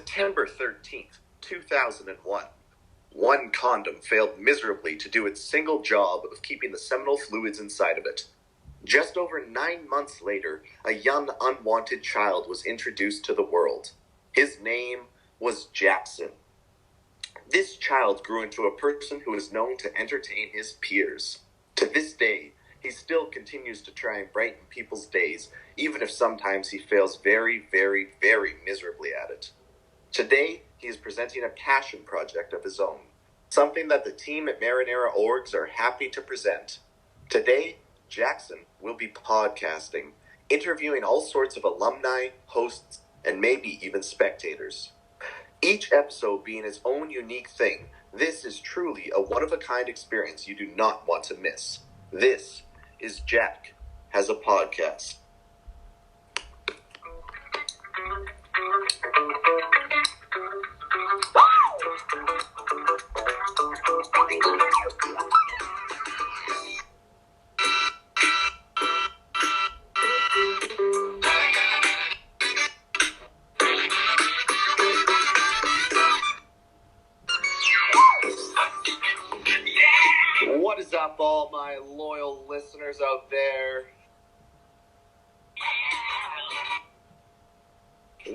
September 13th, 2001. One condom failed miserably to do its single job of keeping the seminal fluids inside of it. Just over 9 months later, a young unwanted child was introduced to the world. His name was Jackson. This child grew into a person who is known to entertain his peers. To this day, he still continues to try and brighten people's days, even if sometimes he fails very, very, very miserably at it. Today, he is presenting a passion project of his own, something that the team at Marinara ORGs are happy to present. Today, Jackson will be podcasting, interviewing all sorts of alumni, hosts, and maybe even spectators. Each episode being its own unique thing, this is truly a one-of-a-kind experience you do not want to miss. This is JHAP Has a Podcast. What is up, all my loyal listeners out there?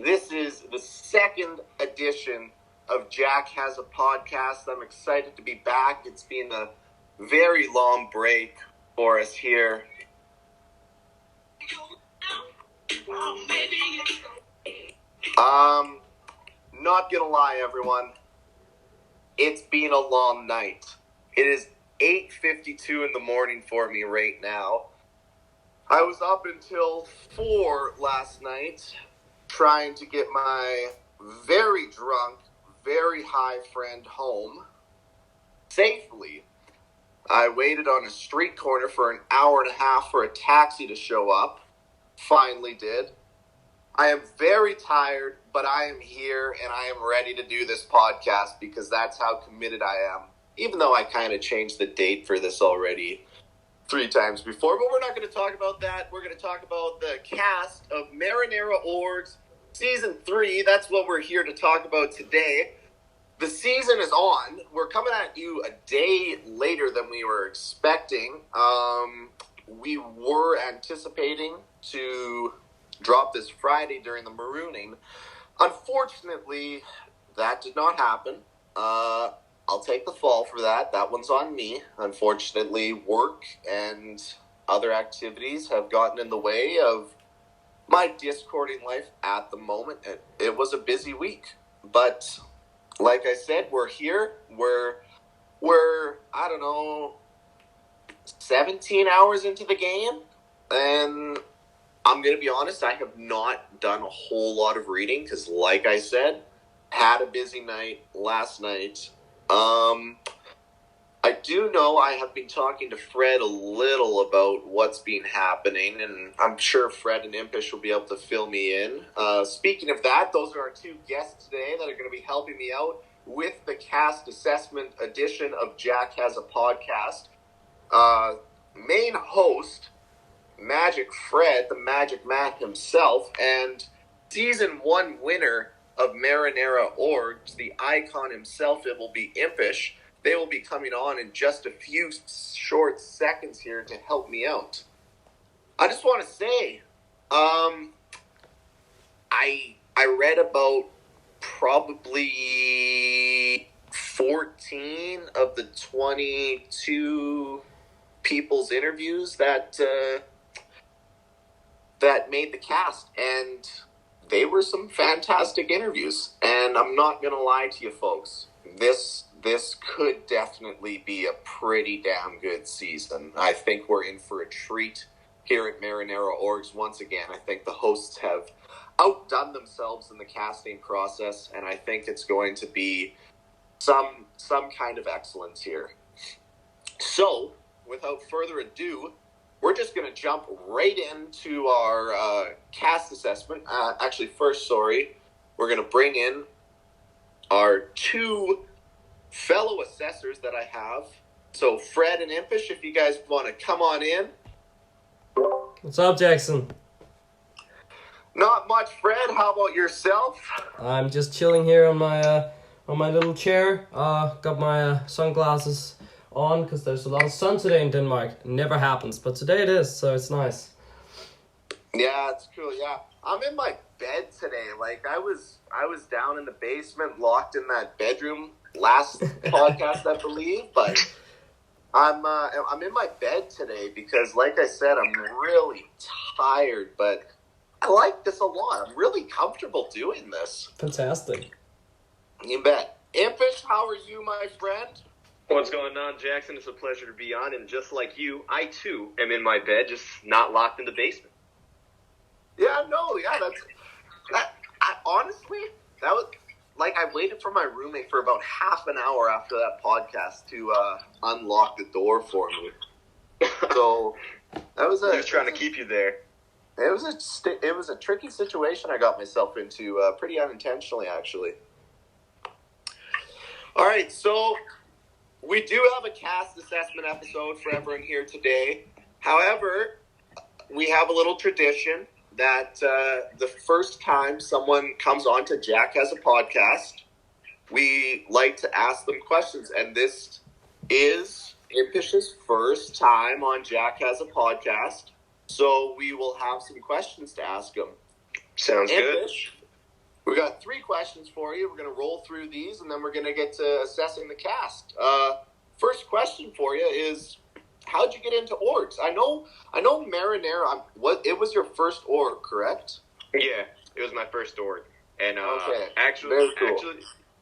This is the second edition of JHAP Has a Podcast. I'm excited to be back. It's been a very long break for us here. Not gonna lie, everyone. It's been a long night. It is 8:52 in the morning for me right now. I was up until 4 last night trying to get my very drunk, very high friend home safely. I waited on a street corner for an hour and a half for a taxi to show up. Finally did. I am very tired, but I am here and I am ready to do this podcast because that's how committed I am. Even though I kind of changed the date for this already 3 times before. But we're not going to talk about that. We're going to talk about the cast of Marinara ORGs Season 3. That's what we're here to talk about today. The season is on. We're coming at you a day later than we were expecting. We were anticipating to drop this Friday during the marooning. Unfortunately, that did not happen. I'll take the fall for that. That one's on me. Unfortunately, work and other activities have gotten in the way of my Discording life at the moment. It was a busy week. But like I said, we're here. We're I don't know, 17 hours into the game. And I'm going to be honest, I have not done a whole lot of reading because, like I said, had a busy night last night. I do know I have been talking to Fred a little about what's been happening, and I'm sure Fred and Impish will be able to fill me in. Speaking of that, those are our 2 guests today that are going to be helping me out with the cast assessment edition of JHAP Has a Podcast. Main host, Magic Fred, the Magic Man himself, and Season 1 winner of Marinara ORGs, the icon himself, it will be Impish. They will be coming on in just a few short seconds here to help me out. I just want to say, I read about probably 14 of the 22 people's interviews that made the cast, and they were some fantastic interviews. And I'm not going to lie to you folks. This could definitely be a pretty damn good season. I think we're in for a treat here at Marinara ORGs once again. I think the hosts have outdone themselves in the casting process, and I think it's going to be some kind of excellence here. So, without further ado, we're just going to jump right into our cast assessment. We're going to bring in our 2 fellow assessors that I have. So, Fred and Impish, if you guys want to come on in. What's up, Jackson? Not Not much, Fred. How about yourself? I'm just chilling here on my little chair. Got my sunglasses on because there's a lot of sun today in Denmark. It never happens, but today it is, so it's nice. Yeah, it's cool. Yeah, I'm in my bed today. Like I was down in the basement, locked in that bedroom last podcast, I believe. But I'm in my bed today because, like I said, I'm really tired. But I like this a lot. I'm really comfortable doing this. Fantastic. You bet. Impish, how are you, my friend? What's going on, Jackson? It's a pleasure to be on, and just like you, I too am in my bed, just not locked in the basement. Yeah, honestly, that was like I waited for my roommate for about half an hour after that podcast to unlock the door for me. So that was he was trying to keep you there. It was a tricky situation I got myself into, pretty unintentionally, actually. All right, so we do have a cast assessment episode for everyone here today. However, we have a little tradition that the first time someone comes on to Jack Has a Podcast, we like to ask them questions. And this is Impish's first time on Jack Has a Podcast. So we will have some questions to ask him. Sounds good. We got 3 questions for you. We're going to roll through these, and then we're going to get to assessing the cast. First question for you is, how'd you get into orgs? I know Marinara. It was your first org, correct? Yeah, it was my first org, and okay. actually,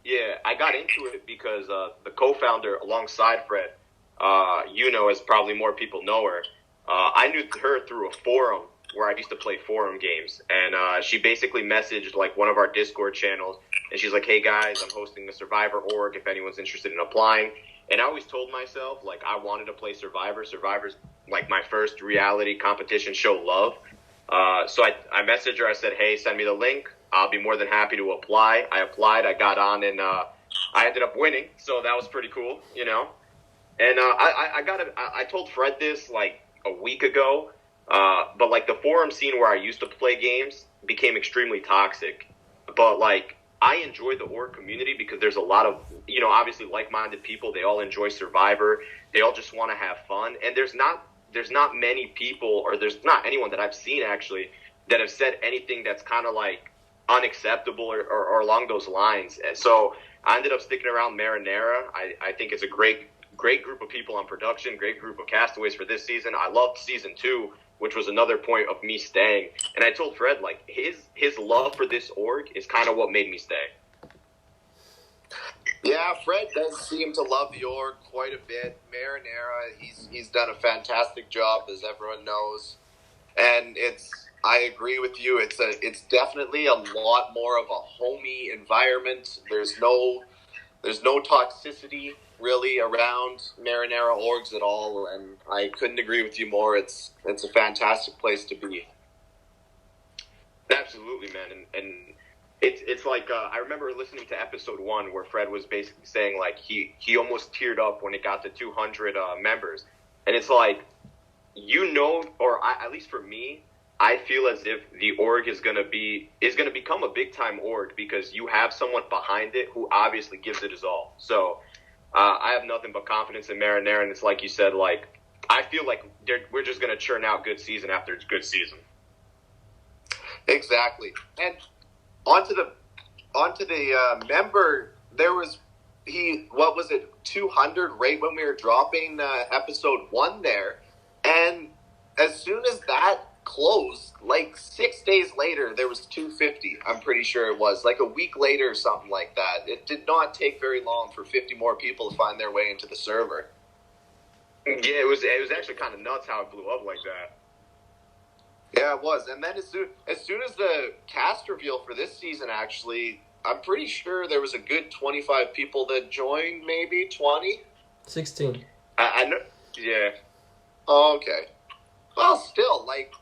yeah, I got into it because the co-founder alongside Fred, as probably more people know her. I knew her through a forum where I used to play forum games, and she basically messaged like one of our Discord channels, and she's like, "Hey guys, I'm hosting a Survivor org if anyone's interested in applying." And I always told myself, like, I wanted to play Survivor. Survivor's, like, my first reality competition show love. So I messaged her. I said, hey, send me the link. I'll be more than happy to apply. I applied. I got on, and I ended up winning. So that was pretty cool, And I told Fred this, like, a week ago. But, like, the forum scene where I used to play games became extremely toxic. But, like, I enjoy the org community because there's a lot of, obviously like-minded people. They all enjoy Survivor. They all just want to have fun. And there's not many people, or there's not anyone that I've seen actually that have said anything that's kind of like unacceptable or along those lines. And so I ended up sticking around Marinara. I think it's a great group of people on production, great group of castaways for this season. I loved season 2, which was another point of me staying. And I told Fred, like, his love for this org is kind of what made me stay. Yeah, Fred does seem to love the org quite a bit. Marinara, he's done a fantastic job, as everyone knows. And I agree with you. It's definitely a lot more of a homey environment. There's no toxicity really around Marinara orgs at all, and I couldn't agree with you more. It's a fantastic place to be. Absolutely, man, and it's like I remember listening to episode 1 where Fred was basically saying like he almost teared up when it got to 200 members, and it's like at least for me, I feel as if the org is gonna become a big time org because you have someone behind it who obviously gives it his all. So I have nothing but confidence in Marinara, and it's like you said, like I feel like we're just gonna churn out good season after good season. Exactly, and onto the member, there was 200 right when we were dropping episode 1 there, and as soon as that closed, like 6 days later, there was 250. I'm pretty sure it was like a week later or something like that. It did not take very long for 50 more people to find their way into the server. Yeah, it was actually kind of nuts how it blew up like that. Yeah, it was. And then as soon as the cast reveal for this season, actually, I'm pretty sure there was a good 25 people that joined, maybe 20? 16. I know. Yeah. Oh, okay. Well, still, like,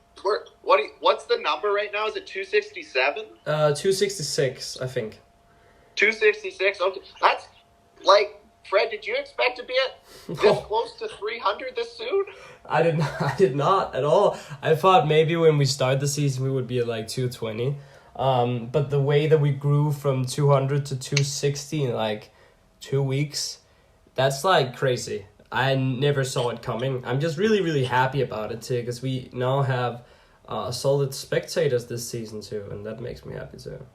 what's the number right now? Is it 267? 266, I think. 266. Okay, that's like Fred, did you expect to be at this close to 300 this soon? I did not at all. I thought maybe when we start the season we would be at like 220. But the way that we grew from 200 to 260 in like 2 weeks, that's like crazy. I never saw it coming. I'm just really, really happy about it too, because we now have solid spectators this season too, and that makes me happy too.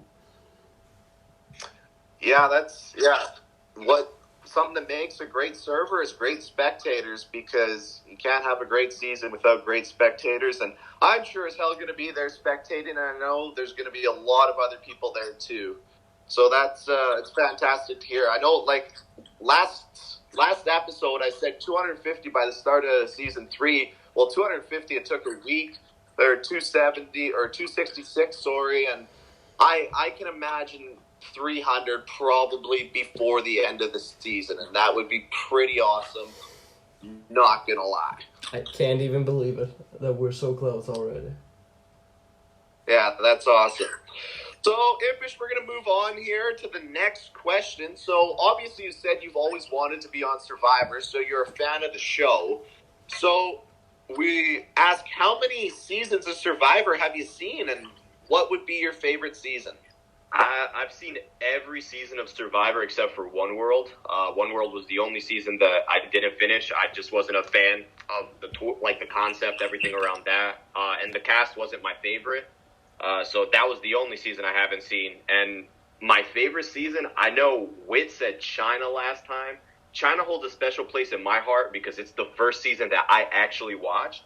Yeah, something that makes a great server is great spectators, because you can't have a great season without great spectators, and I'm sure as hell going to be there spectating, and I know there's going to be a lot of other people there too. So that's it's fantastic to hear. I know, like, last episode I said 250 by the start of season 3. Well, 250, it took a week, or 270, or 266, sorry, and I can imagine 300 probably before the end of the season, and that would be pretty awesome, not gonna lie. I can't even believe it that we're so close already. Yeah, that's awesome. So, Impish, we're going to move on here to the next question. So, obviously you said you've always wanted to be on Survivor, so you're a fan of the show. So, we ask, how many seasons of Survivor have you seen, and what would be your favorite season? I've seen every season of Survivor except for One World. One World was the only season that I didn't finish. I just wasn't a fan of the concept, everything around that, and the cast wasn't my favorite. So that was the only season I haven't seen. And my favorite season, I know Whit said China last time. China holds a special place in my heart because it's the first season that I actually watched.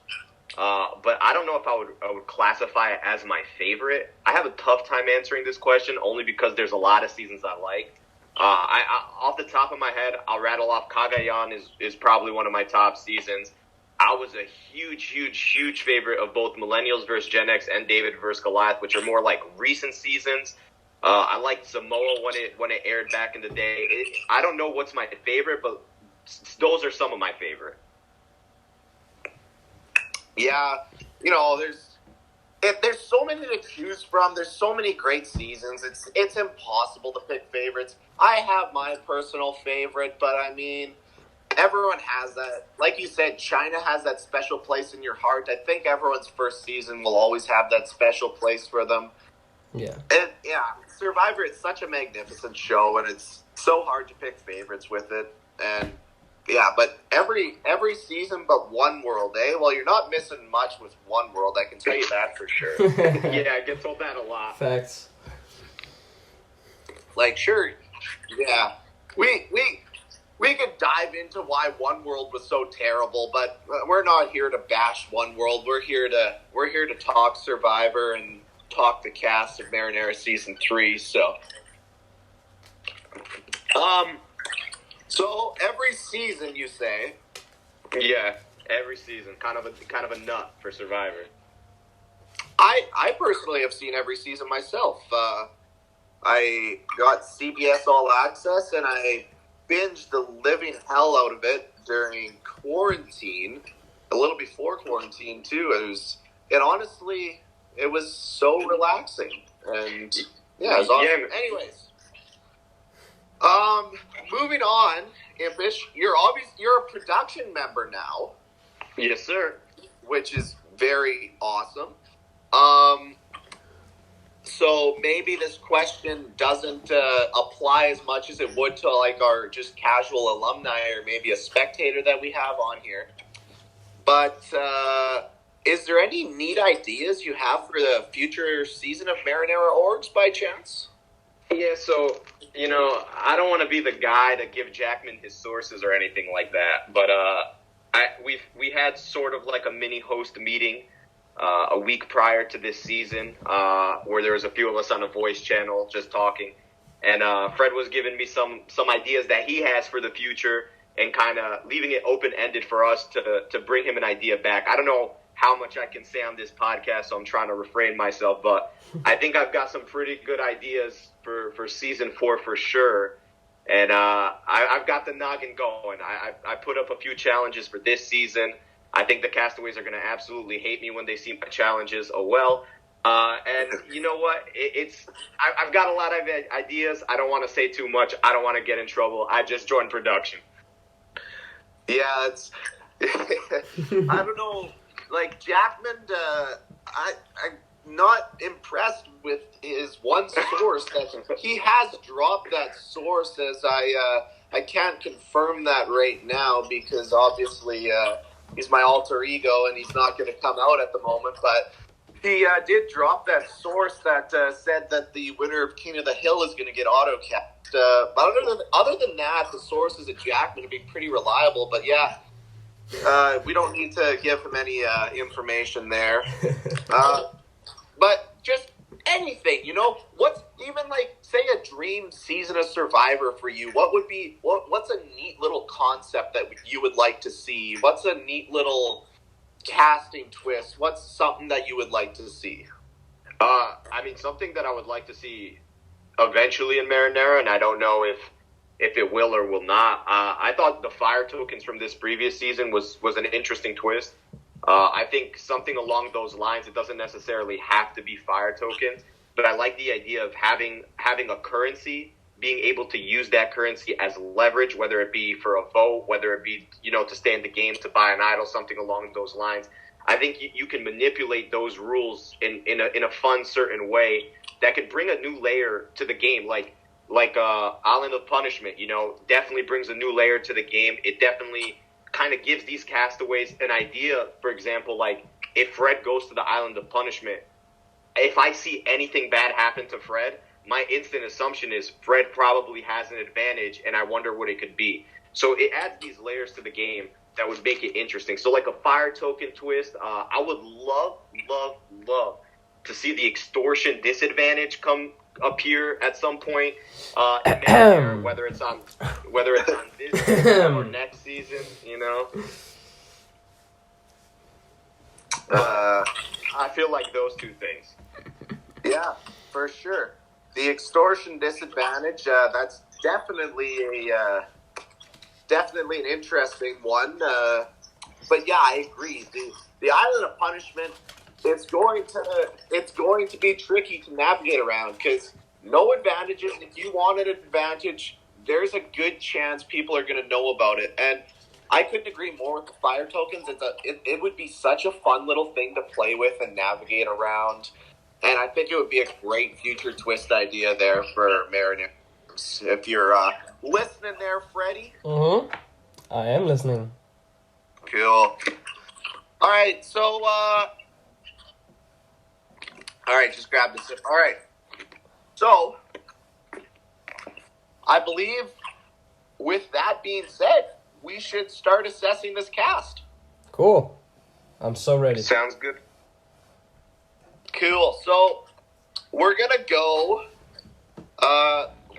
But I don't know if I would classify it as my favorite. I have a tough time answering this question only because there's a lot of seasons I like. I off the top of my head, I'll rattle off Cagayan is probably one of my top seasons. I was a huge favorite of both Millennials vs. Gen X and David vs. Goliath, which are more like recent seasons. I liked Samoa when it aired back in the day. I don't know what's my favorite, but those are some of my favorite. Yeah, there's so many to choose from. There's so many great seasons. It's impossible to pick favorites. I have my personal favorite, but I mean, everyone has that. Like you said, China has that special place in your heart. I think everyone's first season will always have that special place for them. Yeah. And yeah, Survivor, it's such a magnificent show, and it's so hard to pick favorites with it. And yeah, but every season but One World, eh? Well, you're not missing much with One World, I can tell you that for sure. Yeah, I get told that a lot. Facts. Like, sure, yeah. We could dive into why One World was so terrible, but we're not here to bash One World. We're here to talk Survivor and talk the cast of Marinara Season 3, so... So every season, you say? Yeah, every season. Kind of a nut for Survivor. I personally have seen every season myself. I got CBS All Access, and I binged the living hell out of it during quarantine, a little before quarantine too. It honestly was so relaxing, and yeah, it was awesome. Yeah. Anyways. Moving on, Impish, you're a production member now. Yes, sir. Which is very awesome. So maybe this question doesn't apply as much as it would to like our just casual alumni or maybe a spectator that we have on here. But is there any neat ideas you have for the future season of Marinara Orgs by chance? Yeah, so, I don't want to be the guy to give Jackman his sources or anything like that, but we had sort of like a mini host meeting a week prior to this season where there was a few of us on a voice channel just talking, and Fred was giving me some ideas that he has for the future and kind of leaving it open-ended for us to bring him an idea back. I don't know how much I can say on this podcast, so I'm trying to refrain myself, but I think I've got some pretty good ideas for season 4 for sure. And I've got the noggin going. I put up a few challenges for this season. I think the castaways are going to absolutely hate me when they see my challenges. Oh, well. And you know what? I've got a lot of ideas. I don't want to say too much. I don't want to get in trouble. I just joined production. Yeah, it's. I don't know. Like Jackman, I'm not impressed with his one source. That he has dropped that source, as I can't confirm that right now because obviously he's my alter ego and he's not going to come out at the moment. But he did drop that source that said that the winner of King of the Hill is going to get auto-capped. But other than that, the sources at Jackman would be pretty reliable. But yeah, we don't need to give him any information there. But just anything, what's even like, say, a dream season of Survivor for you? What would be, what's a neat little concept that you would like to see? What's a neat little casting twist? What's something that you would like to see? I mean, something that I would like to see eventually in Marinara, and I don't know if it will or will not. I thought the fire tokens from this previous season was an interesting twist. I think something along those lines. It doesn't necessarily have to be fire tokens, but I like the idea of having a currency, being able to use that currency as leverage, whether it be for a vote, whether it be to stay in the game, to buy an idol, something along those lines. I think you can manipulate those rules in a fun, certain way that could bring a new layer to the game, like Island of Punishment. Definitely brings a new layer to the game. It definitely kind of gives these castaways an idea. For example, like if Fred goes to the Island of Punishment, if I see anything bad happen to Fred, my instant assumption is Fred probably has an advantage, and I wonder what it could be. So it adds these layers to the game that would make it interesting. So like a fire token twist, I would love to see the extortion disadvantage appear at some point, whether it's on this season or next season. I feel like those two things. Yeah, for sure. The extortion disadvantage, that's definitely an interesting one. But yeah, I agree. The Island of Punishment, it's going to be tricky to navigate around because no advantages. If you want an advantage, there's a good chance people are going to know about it. And I couldn't agree more with the fire tokens. It would be such a fun little thing to play with and navigate around. And I think it would be a great future twist idea there for Marinara. If you're listening there, Freddie. Mm-hmm. I am listening. Cool. All right, so all right, just grab this. All right. So I believe with that being said, we should start assessing this cast. Cool. I'm so ready. Sounds good. Cool. So we're going to go.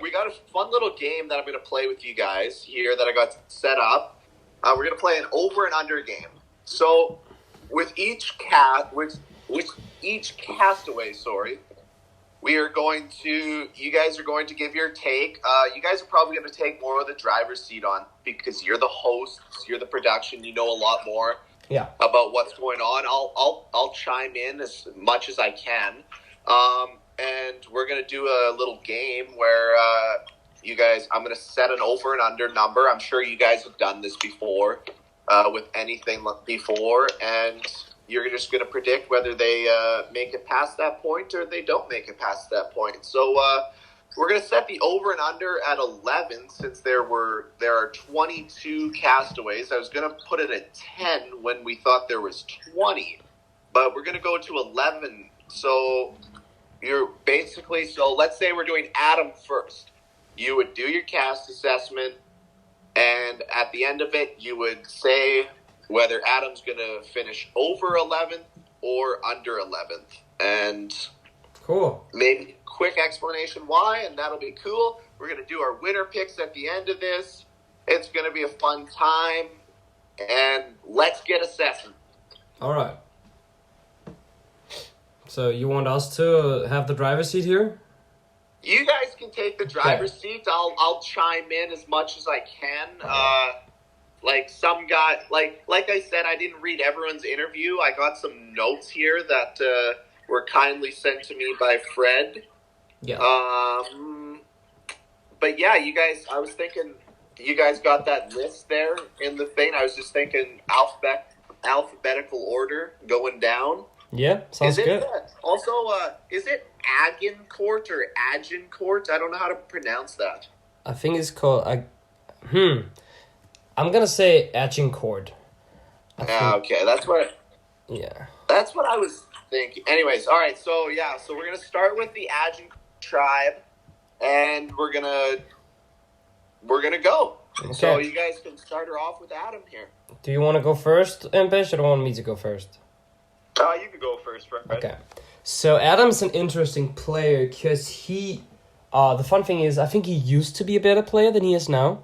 We got a fun little game that I'm going to play with you guys here that I got set up. We're going to play an over and under game. So with each castaway, you guys are going to give your take. You guys are probably going to take more of the driver's seat on because you're the hosts, you're the production, you know a lot more about what's going on. I'll chime in as much as I can. And we're going to do a little game where I'm going to set an over and under number. I'm sure you guys have done this before with anything before, and you're just going to predict whether they make it past that point or they don't make it past that point. So we're going to set the over and under at 11 since there are 22 castaways. I was going to put it at 10 when we thought there was 20, but we're going to go to 11. So let's say we're doing Adam first. You would do your cast assessment, and at the end of it, you would say whether Adam's going to finish over 11th or under 11th. And cool. Maybe quick explanation why, and that'll be cool. We're going to do our winner picks at the end of this. It's going to be a fun time, and let's get assessing. All right. So you want us to have the driver's seat here? You guys can take the driver's seat. I'll chime in as much as I can. Like some guy, like I said, I didn't read everyone's interview. I got some notes here that were kindly sent to me by Fred. Yeah. But yeah, you guys, I was thinking you guys got that list there in the thing. I was just thinking alphabetical order going down. Yeah, sounds good. Also, is it Agincourt or Agincourt? I don't know how to pronounce that. I think it's called... I'm gonna say Agincourt. Okay, that's what... Yeah. That's what I was thinking. Anyways, all right, so we're going to start with the Agincourt tribe, and we're going to go. Okay. So you guys can start her off with Adam here. Do you want to go first, Impish, or do you want me to go first? You can go first, Fred. Okay. So Adam's an interesting player because he... the fun thing is, I think he used to be a better player than he is now.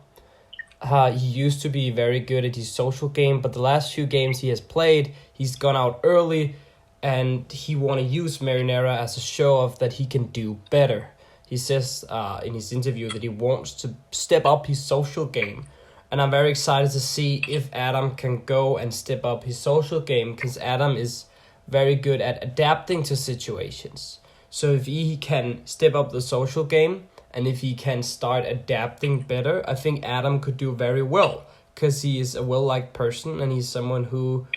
He used to be very good at his social game, but the last few games he has played, he's gone out early, and he want to use Marinara as a show-off that he can do better. He says in his interview that he wants to step up his social game, and I'm very excited to see if Adam can go and step up his social game, because Adam is very good at adapting to situations. So if he can step up the social game, and if he can start adapting better, I think Adam could do very well. Because he is a well-liked person, and he's someone who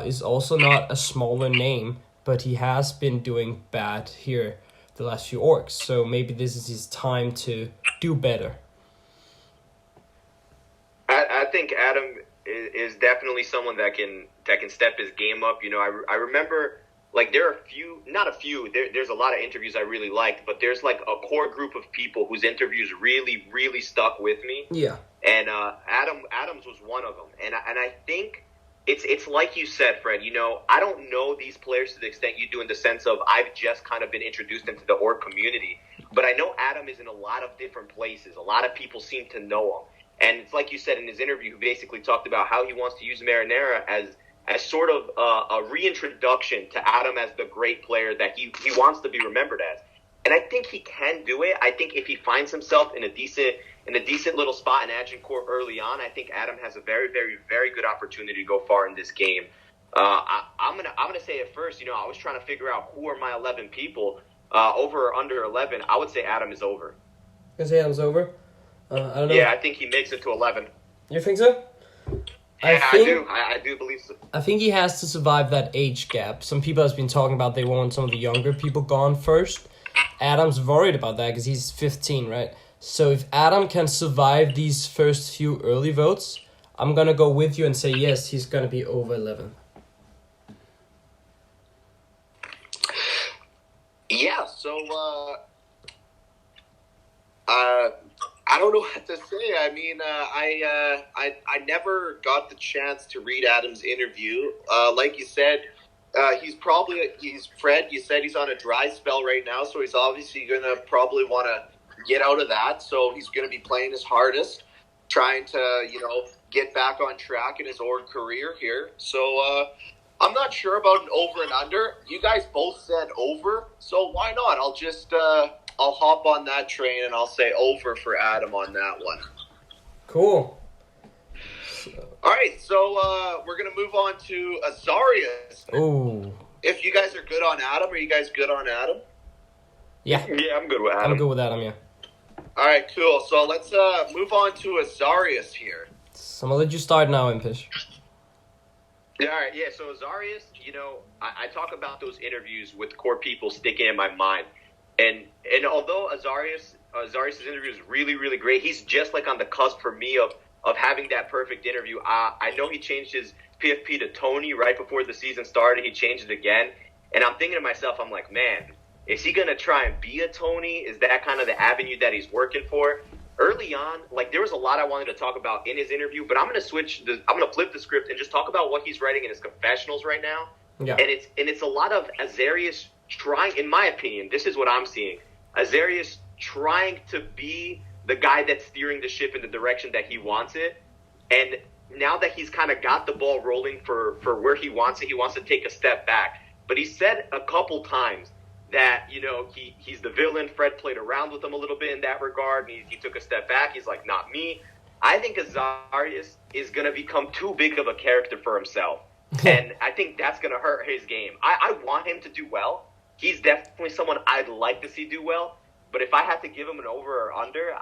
is also not a smaller name, but he has been doing bad here the last few orcs. So maybe this is his time to do better. I think Adam is definitely someone that can step his game up. You know, I remember... Like, there are there's a lot of interviews I really liked, but there's, like, a core group of people whose interviews really, really stuck with me. Yeah. And Adams was one of them. And I think it's like you said, Fred, you know, I don't know these players to the extent you do in the sense of I've just kind of been introduced into the org community. But I know Adam is in a lot of different places. A lot of people seem to know him. And it's like you said in his interview, he basically talked about how he wants to use Marinara as sort of a reintroduction to Adam as the great player that he wants to be remembered as. And I think he can do it. I think if he finds himself in a decent little spot in Agincourt early on, I think Adam has a very, very, very good opportunity to go far in this game. I'm gonna say it first. You know, I was trying to figure out who are my 11 people. Over or under 11, I would say Adam is over. You say Adam's over? I don't know. Yeah, I think he makes it to 11. You think so? Yeah, I do believe so. I think he has to survive that age gap. Some people have been talking about they want some of the younger people gone first. Adam's worried about that because he's 15, right? So if Adam can survive these first few early votes, I'm going to go with you and say yes, he's going to be over 11. Yeah, so I don't know what to say. I mean, I never got the chance to read Adam's interview. Like you said, he's Fred. You said he's on a dry spell right now, so he's obviously going to probably want to get out of that. So he's going to be playing his hardest, trying to, you know, get back on track in his org career here. So I'm not sure about an over and under. You guys both said over, so why not? I'll hop on that train and I'll say over for Adam on that one. Cool. All right, so we're going to move on to Azarius. Ooh. If you guys are good on Adam, are you guys good on Adam? Yeah. Yeah, I'm good with Adam. I'm good with Adam, yeah. All right, cool. So let's move on to Azarius here. So I'm going to let you start now, Impish. Yeah, all right, yeah. So Azarius, you know, I talk about those interviews with core people sticking in my mind. And although Azarius' interview is really, really great, he's just like on the cusp for me of having that perfect interview. I know he changed his PFP to Tony right before the season started. He changed it again. And I'm thinking to myself, I'm like, man, is he going to try and be a Tony? Is that kind of the avenue that he's working for? Early on, like, there was a lot I wanted to talk about in his interview, but I'm going to flip the script and just talk about what he's writing in his confessionals right now. Yeah. And it's a lot of Azarius trying, in my opinion, this is what I'm seeing, Azarius trying to be the guy that's steering the ship in the direction that he wants it. And now that he's kind of got the ball rolling for where he wants it, he wants to take a step back. But he said a couple times that, you know, he's the villain. Fred played around with him a little bit in that regard, and he took a step back. He's like, not me. I think Azarius is going to become too big of a character for himself. And I think that's going to hurt his game. I want him to do well. he's definitely someone I'd like to see do well. But if I had to give him an over or under,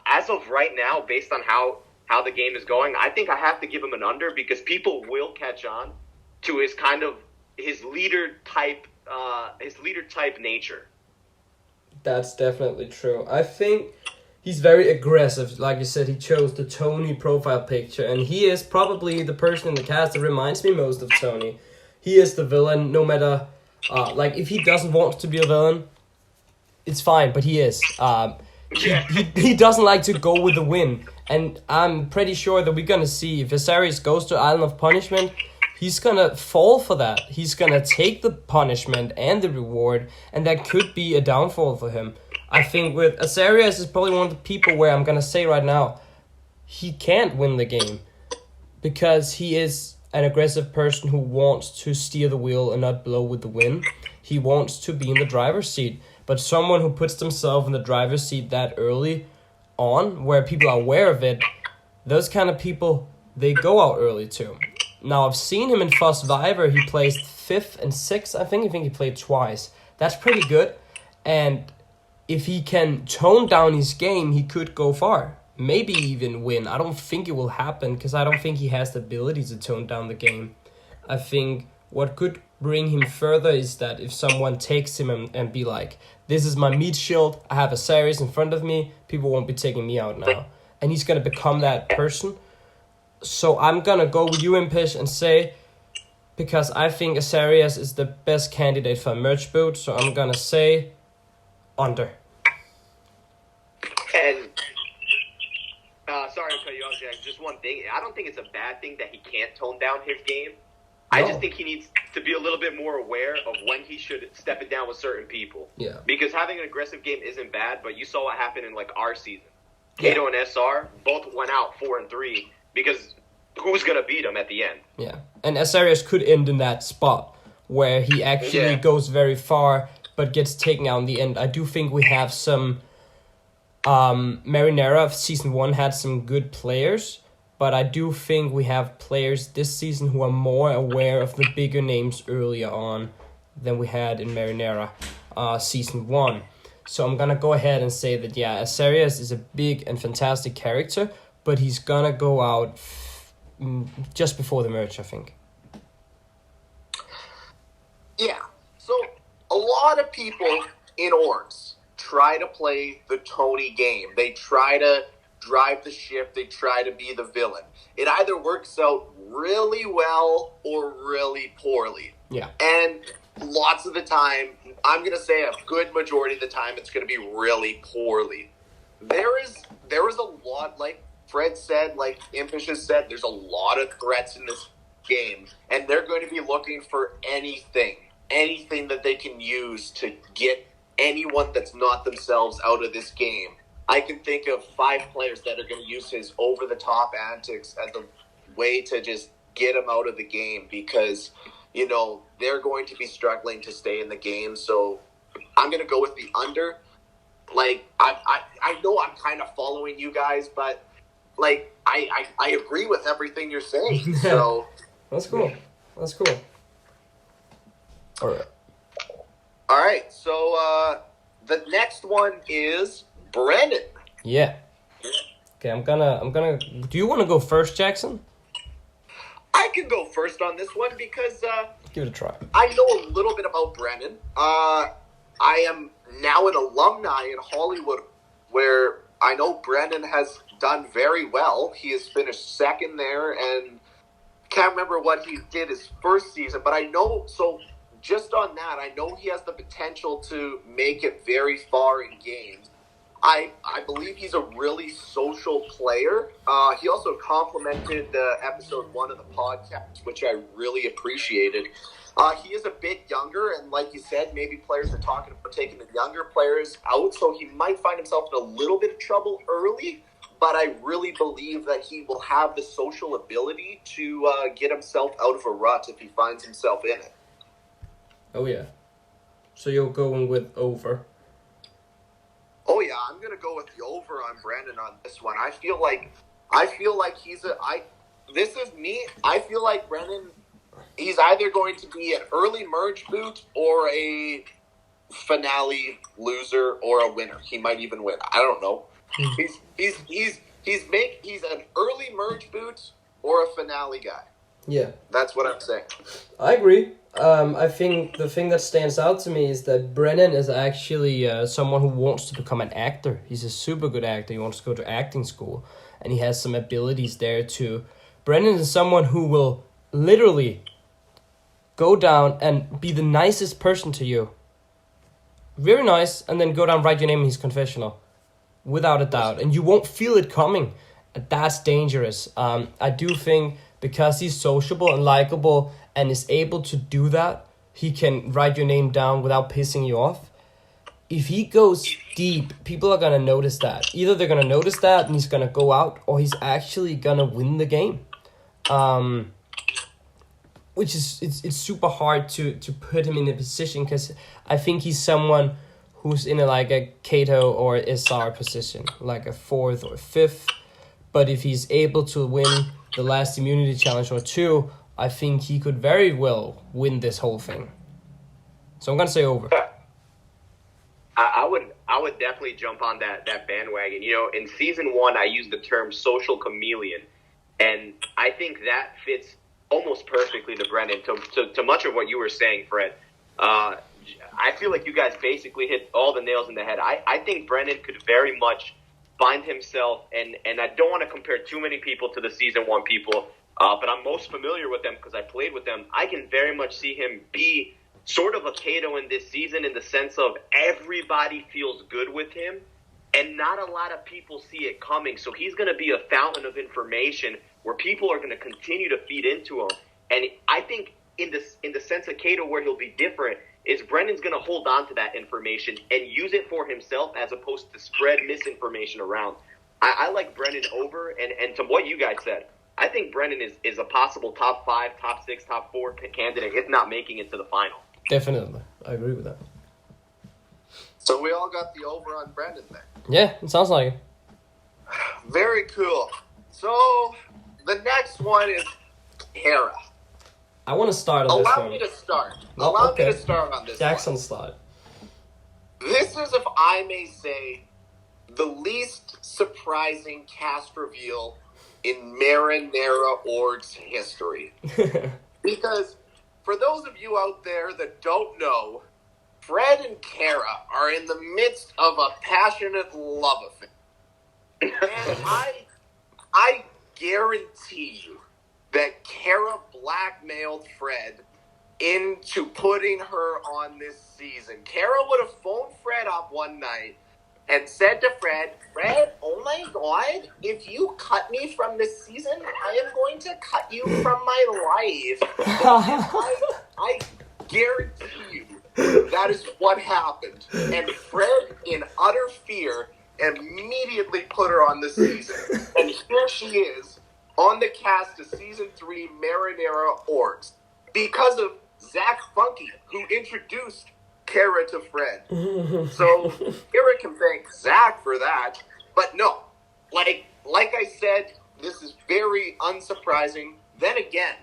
as of right now, based on how the game is going, I think I have to give him an under because people will catch on to his leader type nature. That's definitely true. I think he's very aggressive. Like you said, he chose the Tony profile picture, and he is probably the person in the cast that reminds me most of Tony. He is the villain, no matter, if he doesn't want to be a villain, it's fine, but he is. He doesn't like to go with the win, and I'm pretty sure that we're gonna see if Viserys goes to Island of Punishment, he's gonna fall for that. He's gonna take the punishment and the reward, and that could be a downfall for him. I think with Viserys is probably one of the people where I'm gonna say right now, he can't win the game because he is an aggressive person who wants to steer the wheel and not blow with the wind. He wants to be in the driver's seat. But someone who puts themselves in the driver's seat that early on, where people are aware of it, those kind of people, they go out early too. Now, I've seen him in Survivor. He placed 5th and 6th, I think he played twice. That's pretty good. And if he can tone down his game, he could go far. Maybe even win. I don't think it will happen, because I don't think he has the ability to tone down the game. I think what could bring him further is that if someone takes him and be like, this is my meat shield, I have Viserys in front of me, people won't be taking me out now. And he's going to become that person. So I'm going to go with you, Impish, and say, because I think Viserys is the best candidate for a merch boot, so I'm going to say under. And, sorry to cut you off, Jack, just one thing. I don't think it's a bad thing that he can't tone down his game. I just think he needs to be a little bit more aware of when he should step it down with certain people. Yeah. Because having an aggressive game isn't bad, but you saw what happened in our season. Kato and SR both went out 4-3 because who's gonna beat him at the end? Yeah, and Viserys could end in that spot where he actually goes very far but gets taken out in the end. I do think we have some Marinara of season 1 had some good players. But I do think we have players this season who are more aware of the bigger names earlier on than we had in Marinara season 1. So I'm going to go ahead and say that, Viserys is a big and fantastic character, but he's going to go out just before the merge, I think. Yeah. So a lot of people in orgs try to play the Tony game. They try to drive the ship, they try to be the villain. It either works out really well or really poorly. Yeah. And lots of the time, I'm going to say a good majority of the time, it's going to be really poorly. There is a lot, like Fred said, like Impish has said, there's a lot of threats in this game. And they're going to be looking for anything that they can use to get anyone that's not themselves out of this game. I can think of 5 players that are going to use his over-the-top antics as a way to just get him out of the game because, they're going to be struggling to stay in the game. So I'm going to go with the under. I know I'm kind of following you guys, but, I agree with everything you're saying. So That's cool. All right. So the next one is Brennan. Yeah. Okay, I'm gonna. Do you want to go first, Jackson? I can go first on this one because give it a try. I know a little bit about Brennan. I am now an alumni in Hollywood, where I know Brennan has done very well. He has finished 2nd there, and can't remember what he did his first season, but I know. So just on that, I know he has the potential to make it very far in games. I believe he's a really social player. He also complimented episode 1 of the podcast, which I really appreciated. He is a bit younger, and like you said, maybe players are talking about taking the younger players out, so he might find himself in a little bit of trouble early, but I really believe that he will have the social ability to get himself out of a rut if he finds himself in it. Oh, yeah. So you're going with over. Oh yeah, I'm gonna go with the over on Brandon on this one. I feel like this is me. I feel like Brennan, he's either going to be an early merge boot or a finale loser or a winner. He might even win. I don't know. He's an early merge boot or a finale guy. Yeah. That's what I'm saying. I agree. I think the thing that stands out to me is that Brennan is actually someone who wants to become an actor. He's a super good actor. He wants to go to acting school, and he has some abilities there too. Brennan is someone who will literally go down and be the nicest person to you. Very nice, and then go down, write your name in his confessional. Without a doubt. And you won't feel it coming. That's dangerous. I do think because he's sociable and likable and is able to do that, he can write your name down without pissing you off. If he goes deep, people are going to notice that. Either they're going to notice that and he's going to go out, or he's actually going to win the game. Which is, it's super hard to put him in a position, because I think he's someone who's in a Kato or SR position, like a 4th or 5th. But if he's able to win the last immunity challenge or 2, I think he could very well win this whole thing. So I'm gonna say over. I would definitely jump on that bandwagon. In season 1, I used the term social chameleon, and I think that fits almost perfectly to Brennan. To much of what you were saying, Fred. I feel like you guys basically hit all the nails in the head. I think Brennan could very much find himself, and I don't want to compare too many people to the season 1 people, but I'm most familiar with them because I played with them. I can very much see him be sort of a Kato in this season, in the sense of everybody feels good with him, and not a lot of people see it coming. So he's going to be a fountain of information where people are going to continue to feed into him. And I think in the sense of Kato, where he'll be different, is Brennan's going to hold on to that information and use it for himself, as opposed to spread misinformation around. I like Brennan over, and to what you guys said, I think Brennan is a possible top 5, top 6, top 4 candidate, if not making it to the final. Definitely. I agree with that. So we all got the over on Brennan there. Yeah, it sounds like it. Very cool. So the next one is Kara. I want to start on this one. Allow me to start. Oh, Allow okay. me to start on this Jackson one. start. This is, if I may say, the least surprising cast reveal in Marinara ORGs history. Because for those of you out there that don't know, Fred and Kara are in the midst of a passionate love affair. And I guarantee you that Kara blackmailed Fred into putting her on this season. Kara would have phoned Fred up one night and said to Fred, "Fred, oh my God, if you cut me from this season, I am going to cut you from my life." I guarantee you that is what happened. And Fred, in utter fear, immediately put her on the season. And here she is, on the cast of Season 3 Marinara ORGs, because of Zach Funky, who introduced Kara to Fred. So Kara can thank Zach for that. But no, like I said, this is very unsurprising. Then again,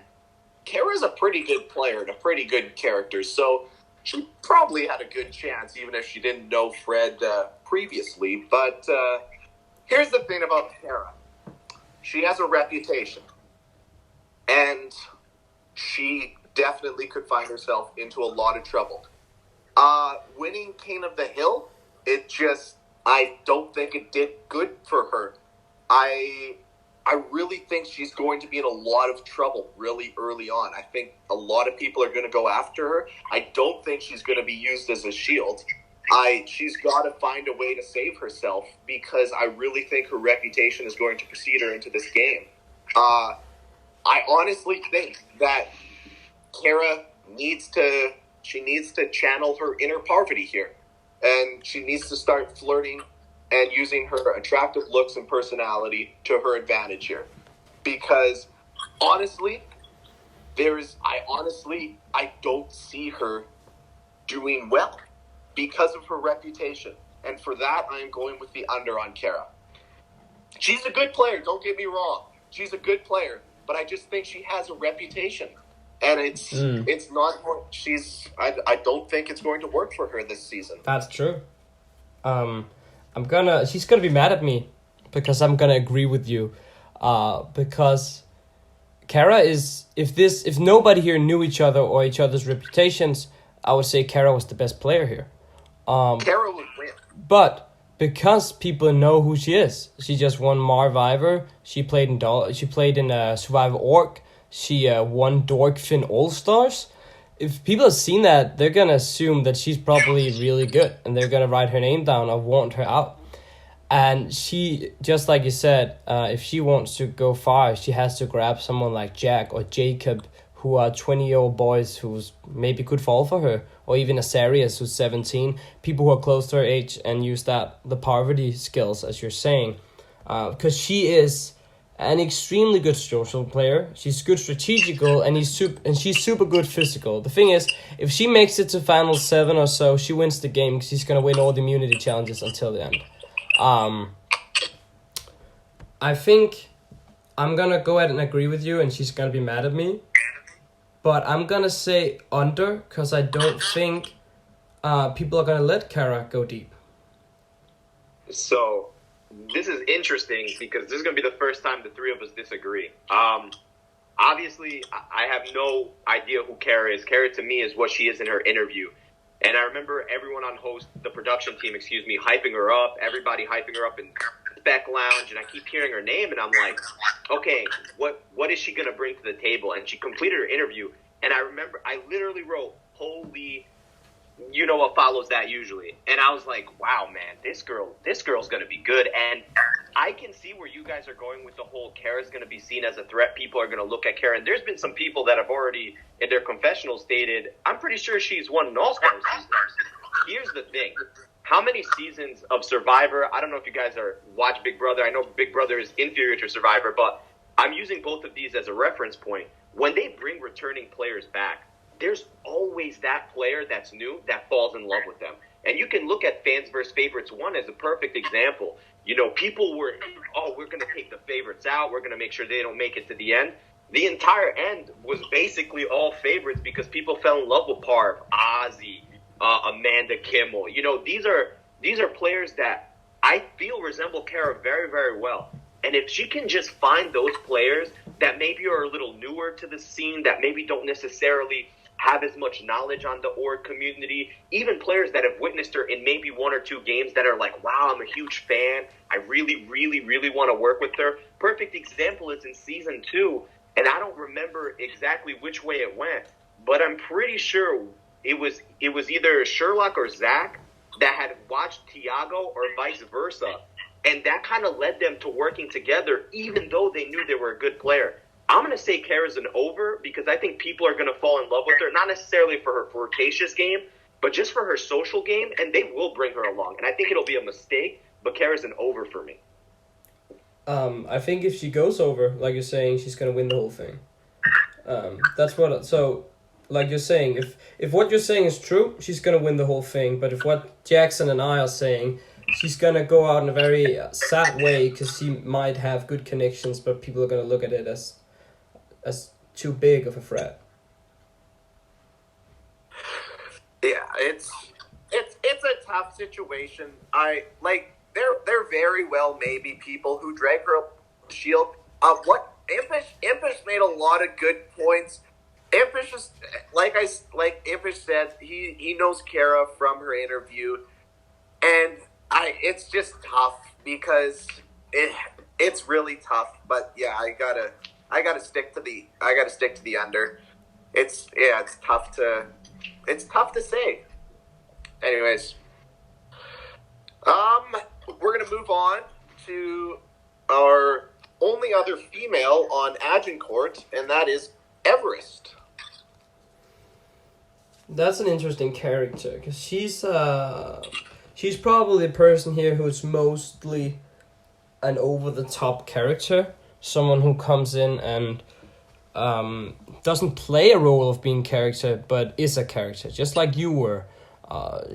Kara's a pretty good player and a pretty good character, so she probably had a good chance, even if she didn't know Fred previously. But here's the thing about Kara. She has a reputation, and she definitely could find herself into a lot of trouble. Winning King of the Hill, I don't think it did good for her. I really think she's going to be in a lot of trouble really early on. I think a lot of people are going to go after her. I don't think she's going to be used as a shield. She's got to find a way to save herself, because I really think her reputation is going to precede her into this game. I honestly think that Kara needs to channel her inner Parvati here, and she needs to start flirting and using her attractive looks and personality to her advantage here. Because honestly, I don't see her doing well because of her reputation. And for that, I am going with the under on Kara. She's a good player, don't get me wrong. She's a good player, but I just think she has a reputation. and it's not. I don't think it's going to work for her this season. That's true. She's gonna be mad at me because I'm gonna agree with you. Because Kara is, if nobody here knew each other or each other's reputations, I would say Kara was the best player here. Kara would win. But because people know who she is, she just won Marviver. She played in Survivor Orc. She won Dorkfin All Stars. If people have seen that, they're gonna assume that she's probably really good, and they're gonna write her name down or want her out. And she, just like you said, if she wants to go far, she has to grab someone like Jack or Jacob, who are 20-year-old boys who's maybe could fall for her, or even Asarius, who's 17, people who are close to her age and use the poverty skills, as you're saying. Because she is an extremely good social player. She's good strategical, and she's super good physical. The thing is, if she makes it to Final 7 or so, she wins the game because she's going to win all the immunity challenges until the end. I think I'm going to go ahead and agree with you, and she's going to be mad at me. But I'm going to say under, because I don't think people are going to let Kara go deep. So, this is interesting because this is going to be the first time the three of us disagree. Obviously, I have no idea who Kara is. Kara, to me, is what she is in her interview. And I remember everyone on the production team, hyping her up, everybody hyping her up in Spec Lounge, and I keep hearing her name, and I'm like, okay, what is she going to bring to the table? And she completed her interview, and I remember I literally wrote, holy, you know what follows that usually. And I was like, wow, man, this girl's going to be good. And I can see where you guys are going with the whole Kara's going to be seen as a threat. People are going to look at Kara. And there's been some people that have already, in their confessionals, stated, I'm pretty sure she's won an All-Star season. Here's the thing. How many seasons of Survivor? I don't know if you guys watch Big Brother. I know Big Brother is inferior to Survivor, but I'm using both of these as a reference point. When they bring returning players back, there's always that player that's new that falls in love with them. And you can look at Fans vs. Favorites 1 as a perfect example. You know, people were, we're going to take the favorites out. We're going to make sure they don't make it to the end. The entire end was basically all favorites because people fell in love with Parv, Ozzy, Amanda Kimmel. You know, these are players that I feel resemble Kara very, very well. And if she can just find those players that maybe are a little newer to the scene, that maybe don't necessarily have as much knowledge on the org community, even players that have witnessed her in maybe 1 or 2 games that are like, wow, I'm a huge fan. I really, really, really want to work with her. Perfect example is in season 2, and I don't remember exactly which way it went, but I'm pretty sure it was either Sherlock or Zach that had watched Tiago or vice versa, and that kind of led them to working together, even though they knew they were a good player. I'm going to say Kara's an over because I think people are going to fall in love with her, not necessarily for her flirtatious game, but just for her social game, and they will bring her along. And I think it'll be a mistake, but Kara's an over for me. I think if she goes over, like you're saying, she's going to win the whole thing. So, like you're saying, if what you're saying is true, she's going to win the whole thing. But if what Jackson and I are saying, she's going to go out in a very sad way because she might have good connections, but people are going to look at it as too big of a threat. Yeah, it's a tough situation. They're very well maybe people who drag her up the shield. Impish made a lot of good points. Impish is like Impish said, he knows Kara from her interview, and it's just tough because it's really tough. But yeah, I gotta stick to the under. It's tough to say. Anyways, we're gonna move on to our only other female on Agincourt, and that is Everest. That's an interesting character because she's probably the person here who's mostly an over-the-top character. Someone who comes in and doesn't play a role of being character, but is a character, just like you were.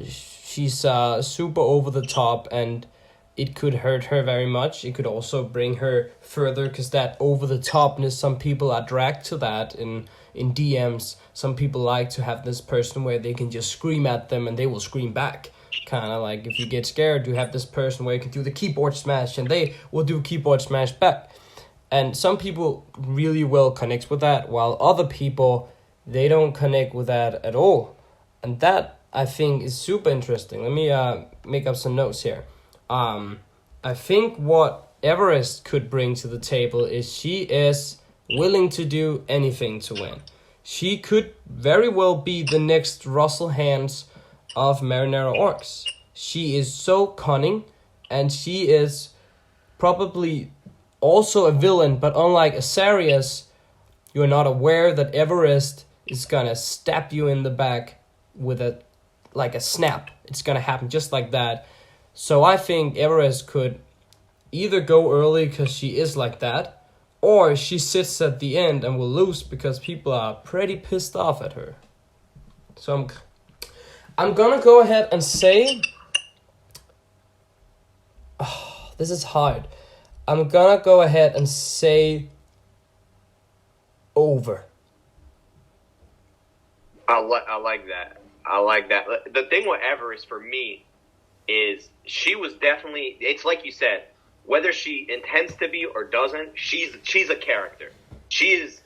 She's super over the top, and it could hurt her very much. It could also bring her further, because that over the topness, some people are dragged to that in in DMs, some people like to have this person where they can just scream at them and they will scream back. Kind of like if you get scared, you have this person where you can do the keyboard smash and they will do keyboard smash back. And some people really well connect with that, while other people, they don't connect with that at all. And that, I think, is super interesting. Let me make up some notes here. I think what Everest could bring to the table is she is willing to do anything to win. She could very well be the next Russell Hands of Marinara ORGs. She is so cunning, and she is probably also a villain, but unlike Asarius, you're not aware that Everest is gonna stab you in the back with a snap. It's gonna happen just like that. So I think Everest could either go early because she is like that, or she sits at the end and will lose because people are pretty pissed off at her. So I'm gonna go ahead and say, this is hard. I'm gonna go ahead and say over. I like that. I like that. The thing with Everest for me is she was definitely, it's like you said, whether she intends to be or doesn't, she's a character. She is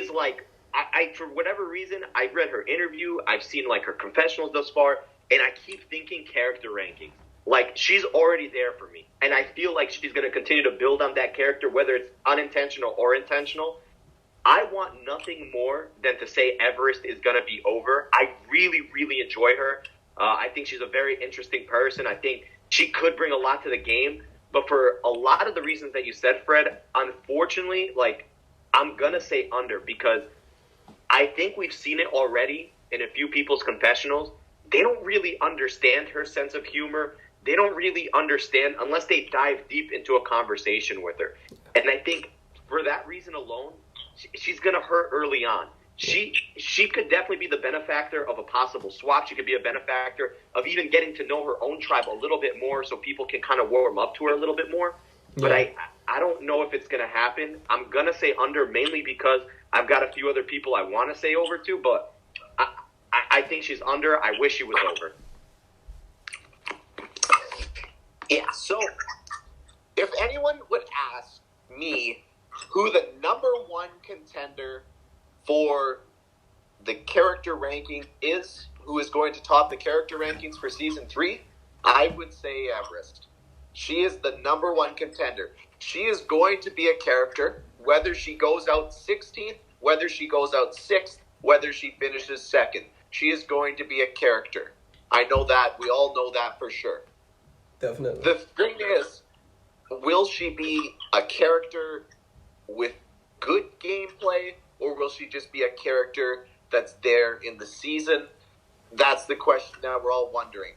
like, I for whatever reason, I've read her interview, I've seen like her confessionals thus far, and I keep thinking character rankings. Like, she's already there for me. And I feel like she's going to continue to build on that character, whether it's unintentional or intentional. I want nothing more than to say Everest is going to be over. I really, really enjoy her. I think she's a very interesting person. I think she could bring a lot to the game. But for a lot of the reasons that you said, Fred, unfortunately, like, I'm going to say under, because I think we've seen it already in a few people's confessionals. They don't really understand her sense of humor. They don't really understand unless they dive deep into a conversation with her. And I think for that reason alone, she's going to hurt early on. She could definitely be the benefactor of a possible swap. She could be a benefactor of even getting to know her own tribe a little bit more so people can kind of warm up to her a little bit more. Yeah. But I don't know if it's going to happen. I'm going to say under mainly because I've got a few other people I want to say over to, but I think she's under. I wish she was over. Yeah, so if anyone would ask me who the number one contender for the character ranking is, who is going to top the character rankings for Season 3, I would say Everest. She is the number one contender. She is going to be a character, whether she goes out 16th, whether she goes out 6th, whether she finishes 2nd. She is going to be a character. I know that. We all know that for sure. Definitely. The thing is, will she be a character with good gameplay, or will she just be a character that's there in the season? That's the question that we're all wondering.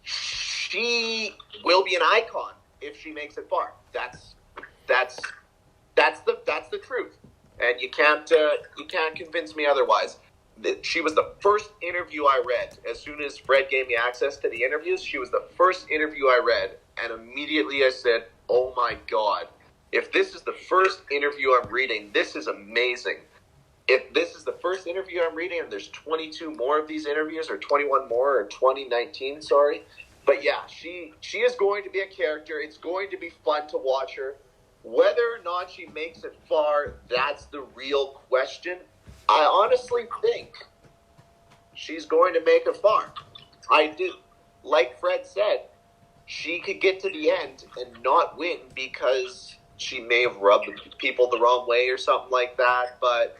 She will be an icon if she makes it far. That's the truth, and you can't convince me otherwise. She was the first interview I read. As soon as Fred gave me access to the interviews, she was the first interview I read, and immediately I said, "Oh my God! If this is the first interview I'm reading, this is amazing." If this is the first interview I'm reading, and there's 22 more of these interviews, or 21 more, or 2019, sorry. But yeah, she is going to be a character. It's going to be fun to watch her. Whether or not she makes it far, that's the real question. I honestly think she's going to make it far. I do. Like Fred said, she could get to the end and not win because she may have rubbed people the wrong way or something like that, but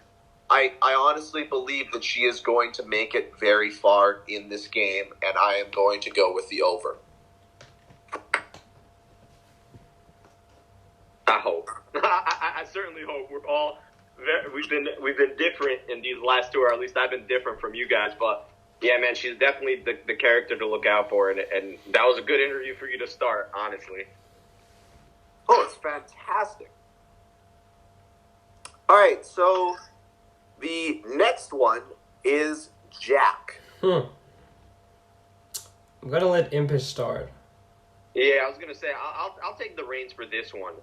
I honestly believe that she is going to make it very far in this game, and I am going to go with the over. I hope. I certainly hope. We've been different in these last two, or at least I've been different from you guys. But yeah, man, she's definitely the character to look out for, and that was a good interview for you to start, honestly. Oh, it's fantastic. All right, so the next one is Jack. I'm gonna let Impish start. Yeah, I was gonna say I'll take the reins for this one.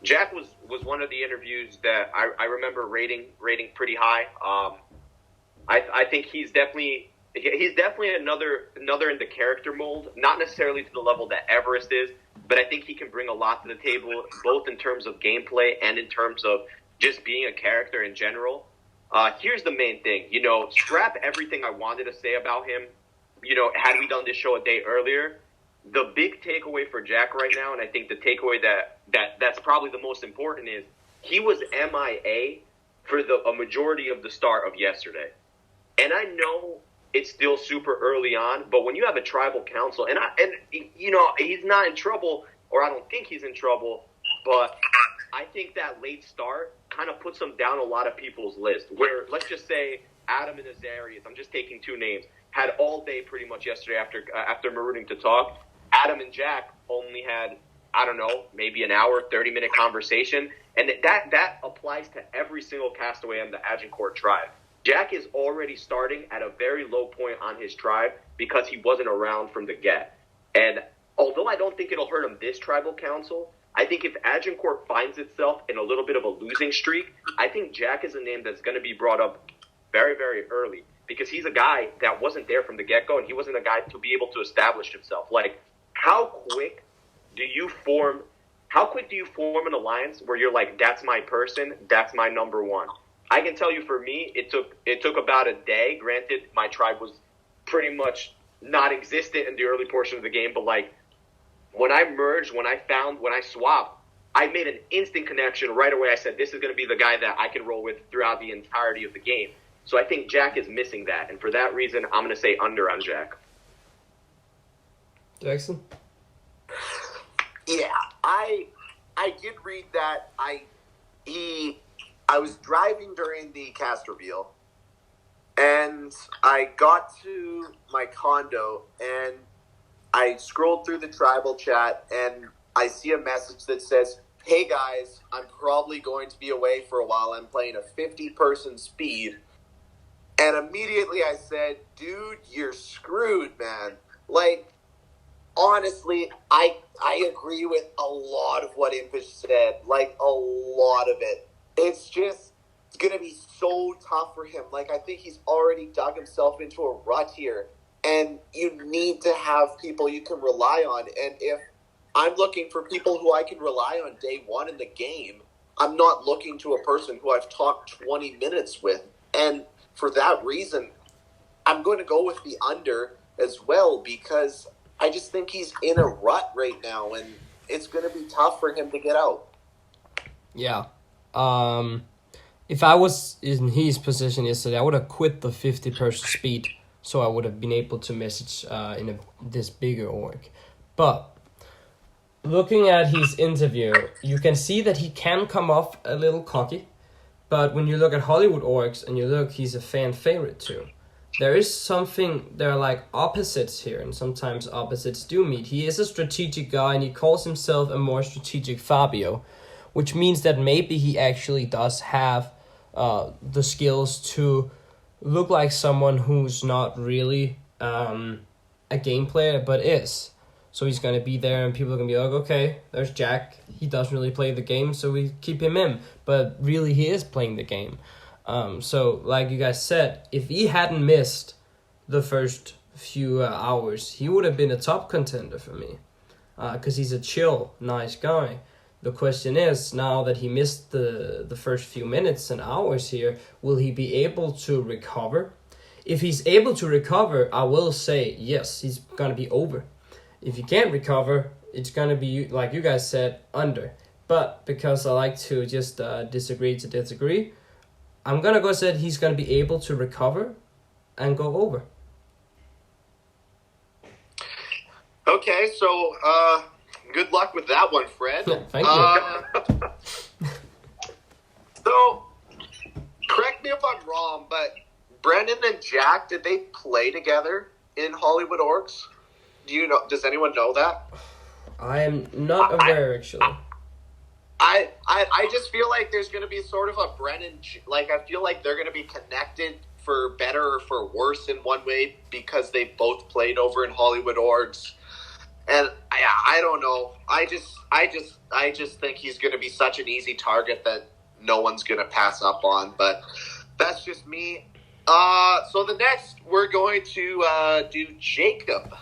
Jack was one of the interviews that I remember rating pretty high. I think he's definitely another in the character mold, not necessarily to the level that Everest is, but I think he can bring a lot to the table, both in terms of gameplay and in terms of just being a character in general. Here's the main thing, scrap everything I wanted to say about him. Had we done this show a day earlier, the big takeaway for Jack right now, and I think the takeaway that's probably the most important, is he was MIA for a majority of the start of yesterday. And I know it's still super early on, but when you have a tribal council, and he's not in trouble, or I don't think he's in trouble, but I think that late start kind of puts him down a lot of people's list. Where, let's just say, Adam and Azarius, I'm just taking two names, had all day pretty much yesterday after marooning to talk. Adam and Jack only had, I don't know, maybe an hour, 30-minute conversation, and that applies to every single castaway on the Agincourt tribe. Jack is already starting at a very low point on his tribe because he wasn't around from the get. And although I don't think it'll hurt him this tribal council, I think if Agincourt finds itself in a little bit of a losing streak, I think Jack is a name that's going to be brought up very, very early, because he's a guy that wasn't there from the get-go, and he wasn't a guy to be able to establish himself. Like, how quick do you form an alliance where you're like, that's my person, that's my number one? I can tell you, for me, it took about a day. Granted, my tribe was pretty much non-existent in the early portion of the game, but like, when I merged, when I swapped, I made an instant connection right away. I said, this is going to be the guy that I can roll with throughout the entirety of the game. So I think Jack is missing that, and for that reason, I'm going to say under on Jack. Jackson? Yeah, I did read that. I was driving during the cast reveal, and I got to my condo, and I scrolled through the tribal chat, and I see a message that says, hey guys, I'm probably going to be away for a while. I'm playing a 50-person speed. And immediately I said, dude, you're screwed, man. Like, honestly, I agree with a lot of what Impish said. Like, a lot of it. It's going to be so tough for him. Like, I think he's already dug himself into a rut here. And you need to have people you can rely on. And if I'm looking for people who I can rely on day one in the game, I'm not looking to a person who I've talked 20 minutes with. And for that reason, I'm going to go with the under as well, because I just think he's in a rut right now, and it's going to be tough for him to get out. Yeah. If I was in his position yesterday, I would have quit the 50-person speed, so I would have been able to message this bigger org. But looking at his interview, you can see that he can come off a little cocky. But when you look at Hollywood orgs and you look, he's a fan favorite too. There are like opposites here, and sometimes opposites do meet. He is a strategic guy, and he calls himself a more strategic Fabio, which means that maybe he actually does have the skills to look like someone who's not really a game player, but is. So he's going to be there, and people are going to be like, okay, there's Jack. He doesn't really play the game, so we keep him in. But really, he is playing the game. So, like you guys said, if he hadn't missed the first few hours, he would have been a top contender for me. Because he's a chill, nice guy. The question is, now that he missed the first few minutes and hours here, will he be able to recover? If he's able to recover, I will say, yes, he's going to be over. If you can't recover, it's going to be, like you guys said, under. But because I like to just disagree, I'm going to go say he's going to be able to recover and go over. Okay, so good luck with that one, Fred. Thank you. So, correct me if I'm wrong, but Brennan and Jack, did they play together in Hollywood Orgs? Does anyone know that? I am not aware, actually. I just feel like there's going to be sort of a Brennan, like I feel like they're going to be connected for better or for worse in one way because they both played over in Hollywood Orgs. And I I don't know. I just think he's going to be such an easy target that no one's going to pass up on. But that's just me. So the next, we're going to do Jacob.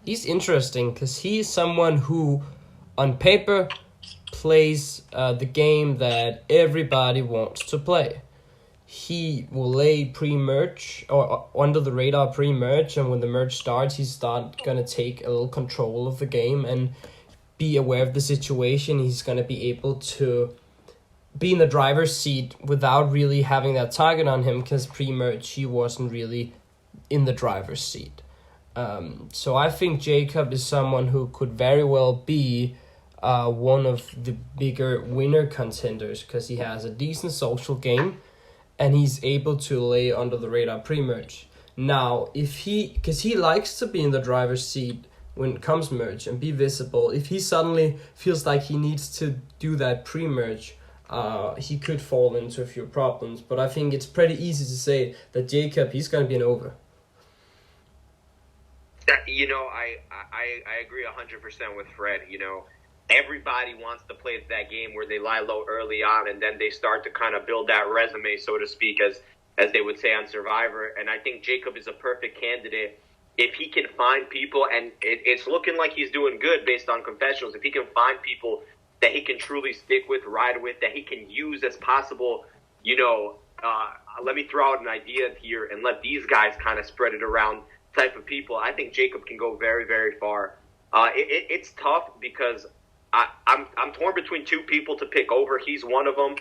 He's interesting because he's someone who, on paper, plays the game that everybody wants to play. He will lay pre-merge or under the radar pre-merge, and when the merge starts, he's gonna take a little control of the game and be aware of the situation. He's gonna be able to be in the driver's seat without really having that target on him, because pre-merge he wasn't really in the driver's seat. So I think Jacob is someone who could very well be one of the bigger winner contenders, because he has a decent social game and he's able to lay under the radar pre-merge. Now, because he likes to be in the driver's seat when it comes merge and be visible, if he suddenly feels like he needs to do that pre-merge, he could fall into a few problems. But I think it's pretty easy to say that Jacob, he's going to be an over. You know, I agree 100% with Fred. You know, everybody wants to play that game where they lie low early on, and then they start to kind of build that resume, so to speak, as they would say on Survivor. And I think Jacob is a perfect candidate if he can find people, and it's looking like he's doing good based on confessionals. If he can find people that he can truly stick with, ride with, that he can use as possible, you know, let me throw out an idea here and let these guys kind of spread it around type of people. I think Jacob can go very, very far. It's tough because I'm torn between two people to pick over. He's one of them.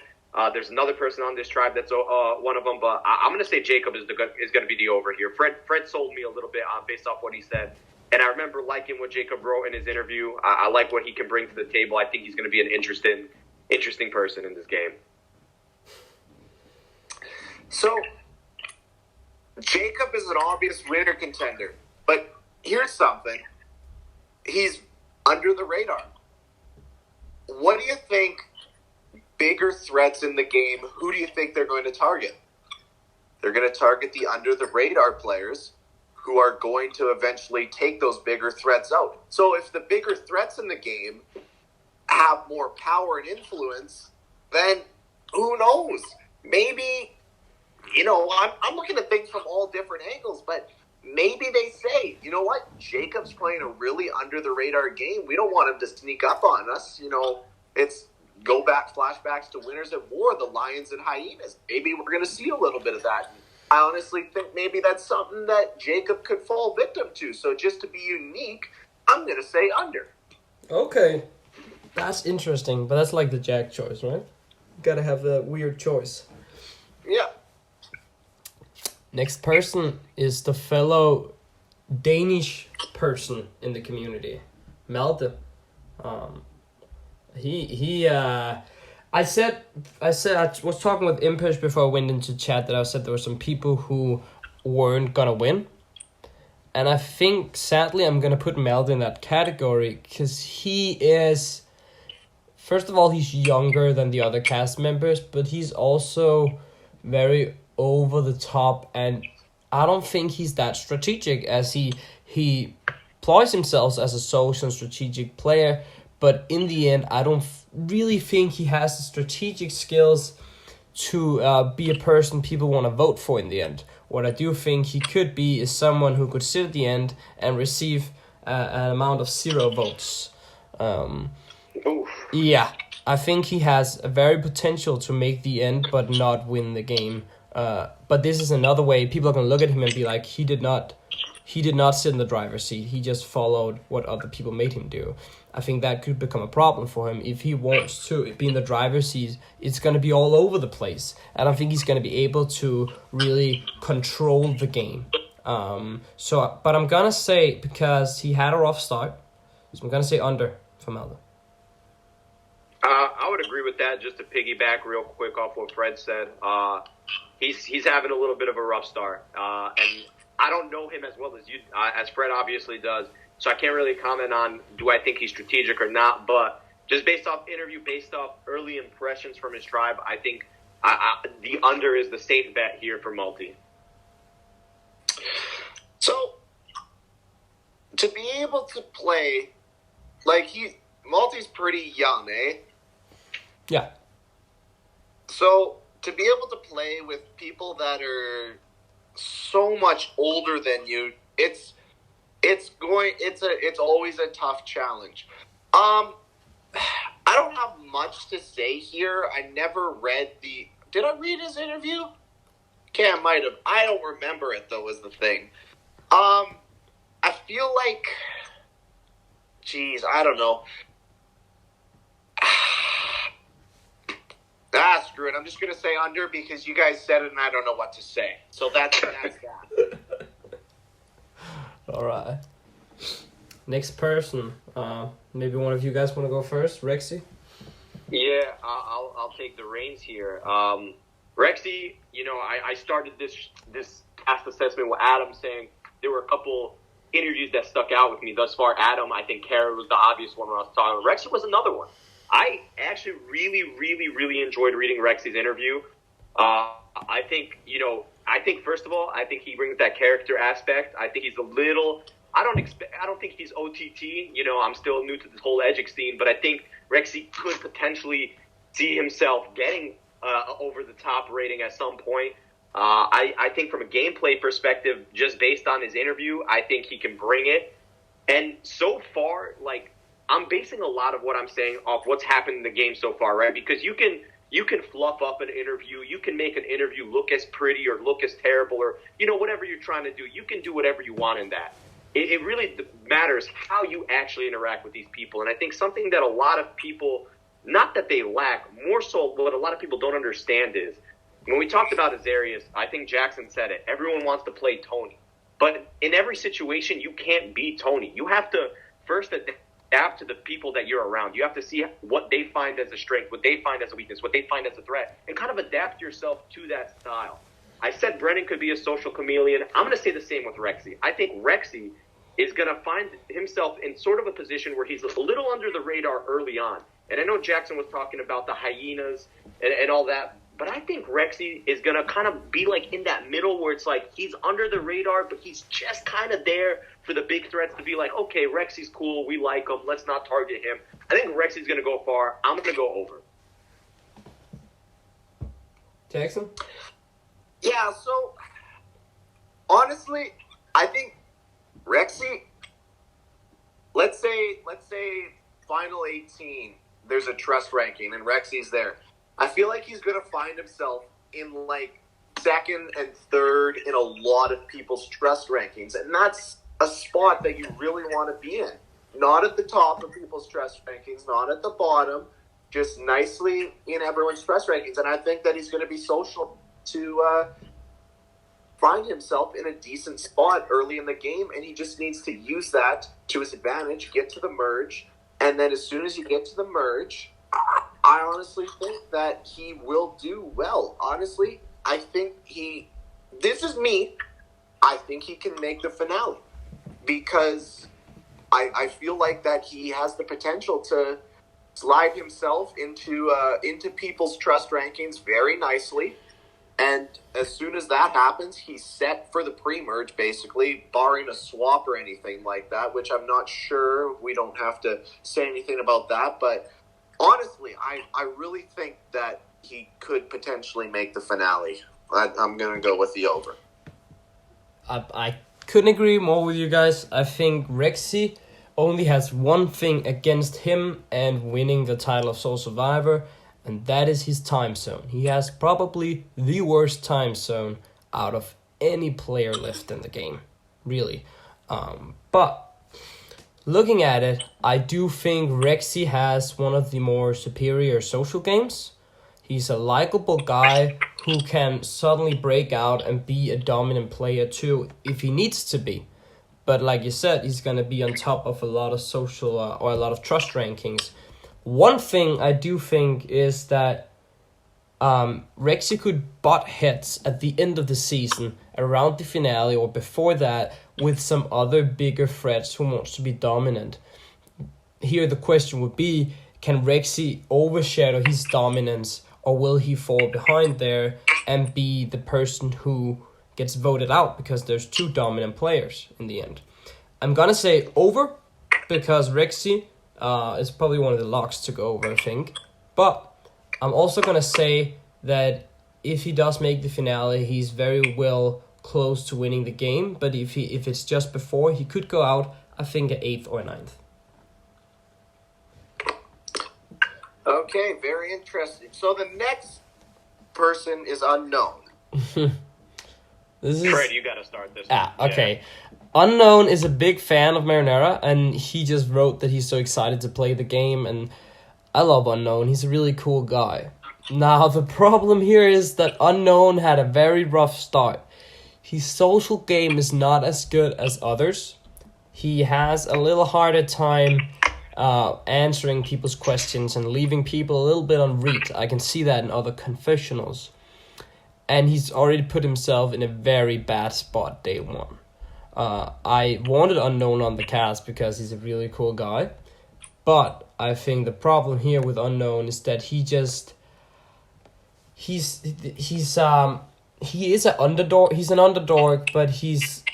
There's another person on this tribe that's one of them, but I'm going to say Jacob is going to be the over here. Fred sold me a little bit based off what he said, and I remember liking what Jacob wrote in his interview. I like what he can bring to the table. I think he's going to be an interesting person in this game. So Jacob is an obvious winner contender, but here's something. He's under the radar. What do you think bigger threats in the game, who do you think they're going to target? They're going to target the under the radar players who are going to eventually take those bigger threats out. So if the bigger threats in the game have more power and influence, then who knows? Maybe, you know, I'm looking at things from all different angles, but maybe they say, you know what, Jacob's playing a really under-the-radar game. We don't want him to sneak up on us. You know, it's flashbacks to Winners at War, the Lions and Hyenas. Maybe we're going to see a little bit of that. I honestly think maybe that's something that Jacob could fall victim to. So just to be unique, I'm going to say under. Okay. That's interesting, but that's like the Jack choice, right? You got to have the weird choice. Yeah. Next person is the fellow Danish person in the community, Malte. I was talking with Impish before I went into chat that I said there were some people who weren't gonna win, and I think sadly I'm gonna put Malte in that category because he is, first of all, he's younger than the other cast members, but he's also very over the top, and I don't think he's that strategic, as he employs himself as a social and strategic player, but in the end I don't really think he has the strategic skills to be a person people want to vote for in the end. What I do think he could be is someone who could sit at the end and receive an amount of 0 votes. Yeah, I think he has a very potential to make the end but not win the game. But this is another way people are going to look at him and be like, he did not sit in the driver's seat. He just followed what other people made him do. I think that could become a problem for him. If he wants to be in the driver's seat, it's going to be all over the place. I don't think he's going to be able to really control the game. But I'm going to say, because he had a rough start, so I'm going to say under for Malte. I would agree with that. Just to piggyback real quick off what Fred said, he's having a little bit of a rough start, and I don't know him as well as you, as Fred obviously does. So I can't really comment on do I think he's strategic or not. But just based off interview, based off early impressions from his tribe, I think the under is the safe bet here for Malte. So to be able to play, like, Malty's pretty young, eh? Yeah. So, to be able to play with people that are so much older than you, it's always a tough challenge. I don't have much to say here. I never read did I read his interview? Okay, I might have. I don't remember it, though, is the thing. I feel like, I don't know. Screw it. I'm just going to say under because you guys said it and I don't know what to say. So that's that. All right. Next person. Maybe one of you guys want to go first, Rexy? Yeah, I'll take the reins here. Rexy, I started this past assessment with Adam saying there were a couple interviews that stuck out with me thus far. Adam, I think Kara was the obvious one when I was talking. Rexy was another one. I actually really, really, really enjoyed reading Rexy's interview. I think, first of all, I think he brings that character aspect. I think he's a little, I don't think he's OTT. I'm still new to this whole Edgic scene, but I think Rexy could potentially see himself getting over the top rating at some point. I think from a gameplay perspective, just based on his interview, I think he can bring it. And so far, I'm basing a lot of what I'm saying off what's happened in the game so far, right? Because you can fluff up an interview. You can make an interview look as pretty or look as terrible or, whatever you're trying to do. You can do whatever you want in that. It really matters how you actually interact with these people. And I think something that a lot of people, not that they lack, more so what a lot of people don't understand is, when we talked about Azarius, I think Jackson said it, everyone wants to play Tony. But in every situation, you can't be Tony. You have to first adapt to the people that you're around. You have to see what they find as a strength, what they find as a weakness, what they find as a threat, and kind of adapt yourself to that style. I said Brennan could be a social chameleon. I'm going to say the same with Rexy. I think Rexy is going to find himself in sort of a position where he's a little under the radar early on. And I know Jackson was talking about the hyenas and all that, but I think Rexy is going to kind of be in that middle where it's he's under the radar, but he's just kind of there for the big threats to be okay, Rexy's cool, we like him, let's not target him. I think Rexy's going to go far. I'm going to go over. Jackson? Yeah, so honestly, I think Rexy, let's say final 18, there's a trust ranking and Rexy's there. I feel like he's going to find himself in second and third in a lot of people's trust rankings. And that's a spot that you really want to be in. Not at the top of people's trust rankings, not at the bottom, just nicely in everyone's trust rankings. And I think that he's going to be social to find himself in a decent spot early in the game. And he just needs to use that to his advantage, get to the merge. And then as soon as you get to the merge, I honestly think that he will do well. Honestly, I think this is me, I think he can make the finale. Because I feel like that he has the potential to slide himself into people's trust rankings very nicely. And as soon as that happens, he's set for the pre-merge, basically, barring a swap or anything like that, which I'm not sure. We don't have to say anything about that. But honestly, I really think that he could potentially make the finale. I'm going to go with the over. I couldn't agree more with you guys. I think Rexy only has one thing against him and winning the title of Soul Survivor, and that is his time zone. He has probably the worst time zone out of any player left in the game, really. But looking at it, I do think Rexy has one of the more superior social games. He's a likable guy who can suddenly break out and be a dominant player too, if he needs to be. But like you said, he's going to be on top of a lot of social or a lot of trust rankings. One thing I do think is that Rexy could butt heads at the end of the season, around the finale or before that, with some other bigger threats who wants to be dominant. Here the question would be, can Rexy overshadow his dominance, or will he fall behind there and be the person who gets voted out because there's two dominant players in the end? I'm gonna say over because Rexy is probably one of the locks to go over, I think. But I'm also gonna say that if he does make the finale, he's very well close to winning the game. But if it's just before, he could go out, I think, at 8th or 9th. Okay, very interesting. So the next person is unknown. This is Fred, you got to start this. okay. Unknown is a big fan of Marinara, and he just wrote that he's so excited to play the game, and I love Unknown. He's a really cool guy. Now, the problem here is that Unknown had a very rough start. His social game is not as good as others. He has a little harder time answering people's questions and leaving people a little bit on read. I can see that in other confessionals. And he's already put himself in a very bad spot day one. I wanted Unknown on the cast because he's a really cool guy. But I think the problem here with Unknown is that he is an underdog. He's an underdog, but he's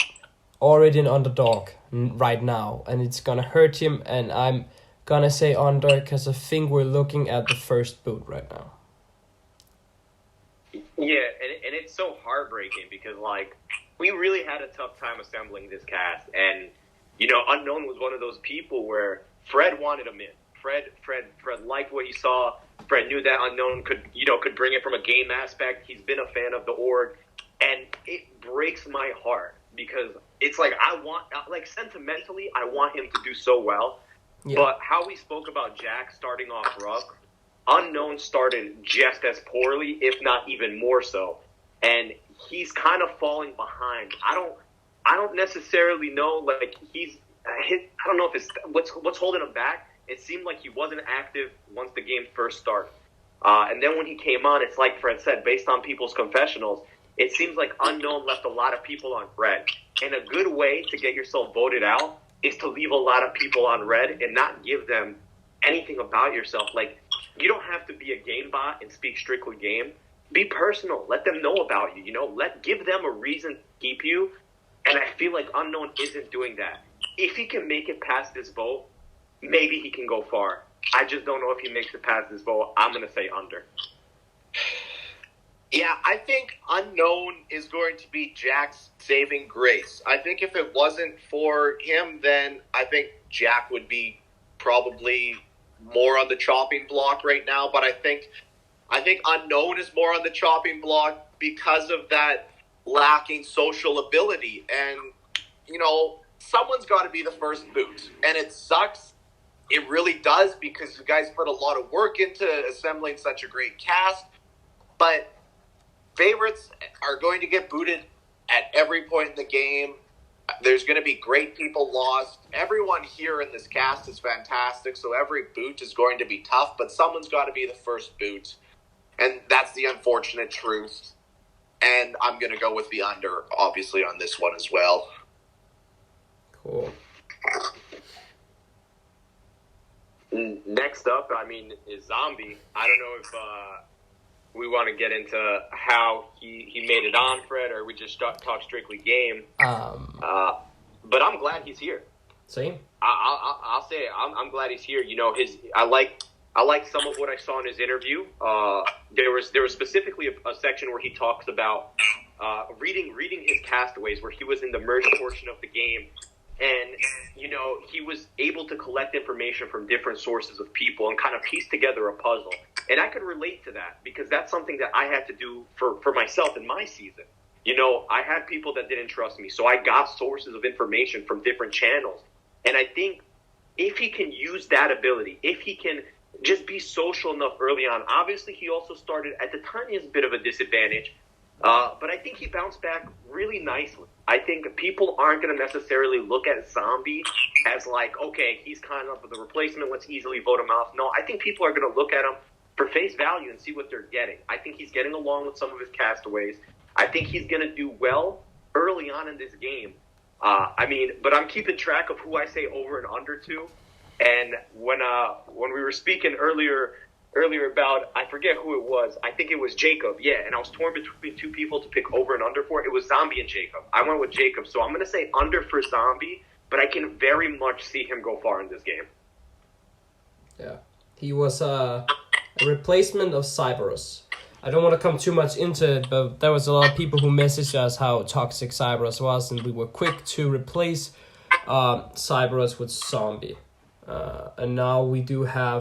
already an underdog right now, and it's gonna hurt him. And I'm gonna say under because I think we're looking at the first boot right now. Yeah, and it's so heartbreaking because, like, we really had a tough time assembling this cast. And, you know, Unknown was one of those people where Fred wanted him in. Fred liked what he saw. Fred knew that Unknown could bring it from a game aspect. He's been a fan of the org. And it breaks my heart because it's like sentimentally, I want him to do so well. Yeah. But how we spoke about Jack starting off rough, Unknown started just as poorly, if not even more so, and he's kind of falling behind. I don't necessarily know. Like I don't know if it's what's holding him back. It seemed like he wasn't active once the game first started, and then when he came on, it's like Fred said, based on people's confessionals, it seems like Unknown left a lot of people on red. And a good way to get yourself voted out is to leave a lot of people on red and not give them anything about yourself. Like, you don't have to be a game bot and speak strictly game. Be personal. Let them know about you. You know, give them a reason to keep you. And I feel like Unknown isn't doing that. If he can make it past this vote, maybe he can go far. I just don't know if he makes it past this vote. I'm going to say under. Yeah, I think Unknown is going to be Jack's saving grace. I think if it wasn't for him, then I think Jack would be probably more on the chopping block right now. But I think Unknown is more on the chopping block because of that lacking social ability. And, you know, someone's got to be the first boot. And it sucks. It really does because you guys put a lot of work into assembling such a great cast. But favorites are going to get booted at every point in the game. There's going to be great people lost. Everyone here in this cast is fantastic, so every boot is going to be tough, but someone's got to be the first boot. And that's the unfortunate truth. And I'm going to go with the under, obviously, on this one as well. Cool. Next up, is Zombie. I don't know if we want to get into how he made it on, Fred, or we just talk strictly game. But I'm glad he's here. Same. I'll say it. I'm glad he's here. You know, I like some of what I saw in his interview. There was specifically a section where he talks about reading his castaways, where he was in the merge portion of the game. And, you know, he was able to collect information from different sources of people and kind of piece together a puzzle. And I could relate to that because that's something that I had to do for myself in my season. You know, I had people that didn't trust me, so I got sources of information from different channels. And I think if he can use that ability, if he can just be social enough early on, obviously he also started at the tiniest bit of a disadvantage, but I think he bounced back really nicely. I think people aren't going to necessarily look at Zombie as like, okay, he's kind of the replacement, let's easily vote him off. No, I think people are going to look at him for face value and see what they're getting. I think he's getting along with some of his castaways. I think he's going to do well early on in this game. But I'm keeping track of who I say over and under to. And when we were speaking earlier about, I forget who it was. I think it was Jacob. Yeah, and I was torn between two people to pick over and under for. It was Zombie and Jacob. I went with Jacob, so I'm going to say under for Zombie but I can very much see him go far in this game. Yeah. He was a replacement of Cyberus. I don't want to come too much into it, but there was a lot of people who messaged us how toxic Cyberus was, and we were quick to replace Cyberus with Zombie. And now we do have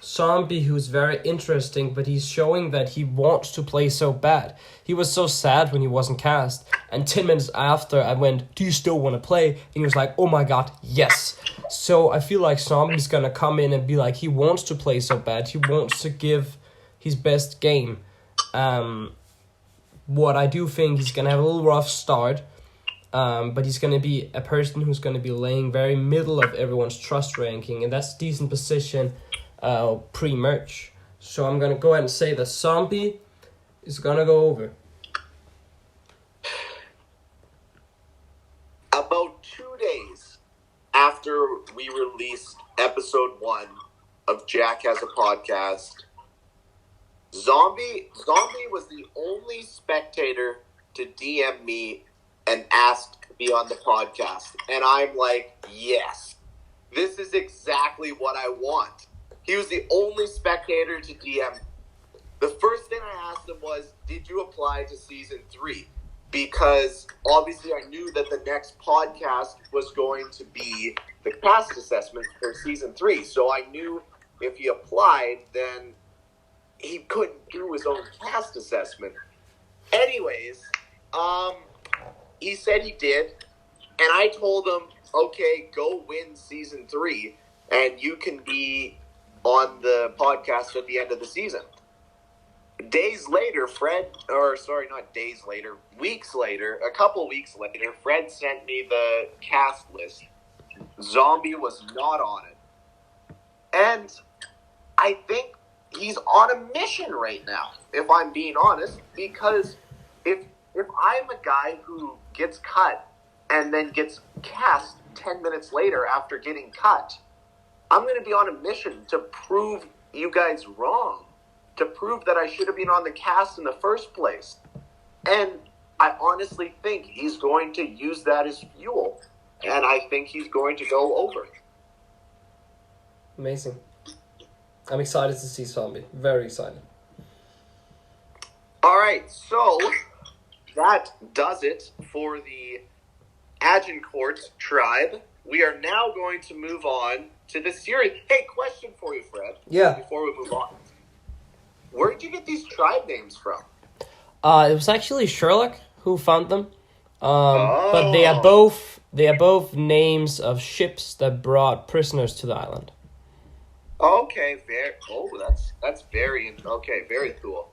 Zombie, who's very interesting, but he's showing that he wants to play so bad. He was so sad when he wasn't cast, and 10 minutes after I went, do you still want to play? And he was like, oh my god, yes. So I feel like Zombie's gonna come in and be like, he wants to play so bad, he wants to give his best game. What I do think, he's gonna have a little rough start, but he's gonna be a person who's gonna be laying very middle of everyone's trust ranking, and that's a decent position pre-merge. So I'm gonna go ahead and say that Zombie is gonna go over. About 2 days after we released episode 1 of Jack Has a Podcast, Zombie was the only spectator to DM me and ask to be on the podcast. And I'm like, yes, this is exactly what I want. He was the only spectator to DM. The first thing I asked him was, did you apply to season 3? Because obviously I knew that the next podcast was going to be the cast assessment for season 3. So I knew if he applied, then he couldn't do his own cast assessment. Anyways, he said he did, and I told him, okay, go win season 3, and you can be on the podcast at the end of the season. Weeks later, a couple weeks later, Fred sent me the cast list. Zombie was not on it. And I think he's on a mission right now, if I'm being honest, because if I'm a guy who gets cut and then gets cast 10 minutes later after getting cut, I'm going to be on a mission to prove you guys wrong, to prove that I should have been on the cast in the first place. And I honestly think he's going to use that as fuel, and I think he's going to go over. Amazing. I'm excited to see Zombie. Very excited. All right, so that does it for the Agincourt tribe. We are now going to move on to the series. Hey, question for you, Fred. Yeah. Before we move on. Where did you get these tribe names from? It was actually Sherlock who found them. But they are both names of ships that brought prisoners to the island. Okay, that's very cool.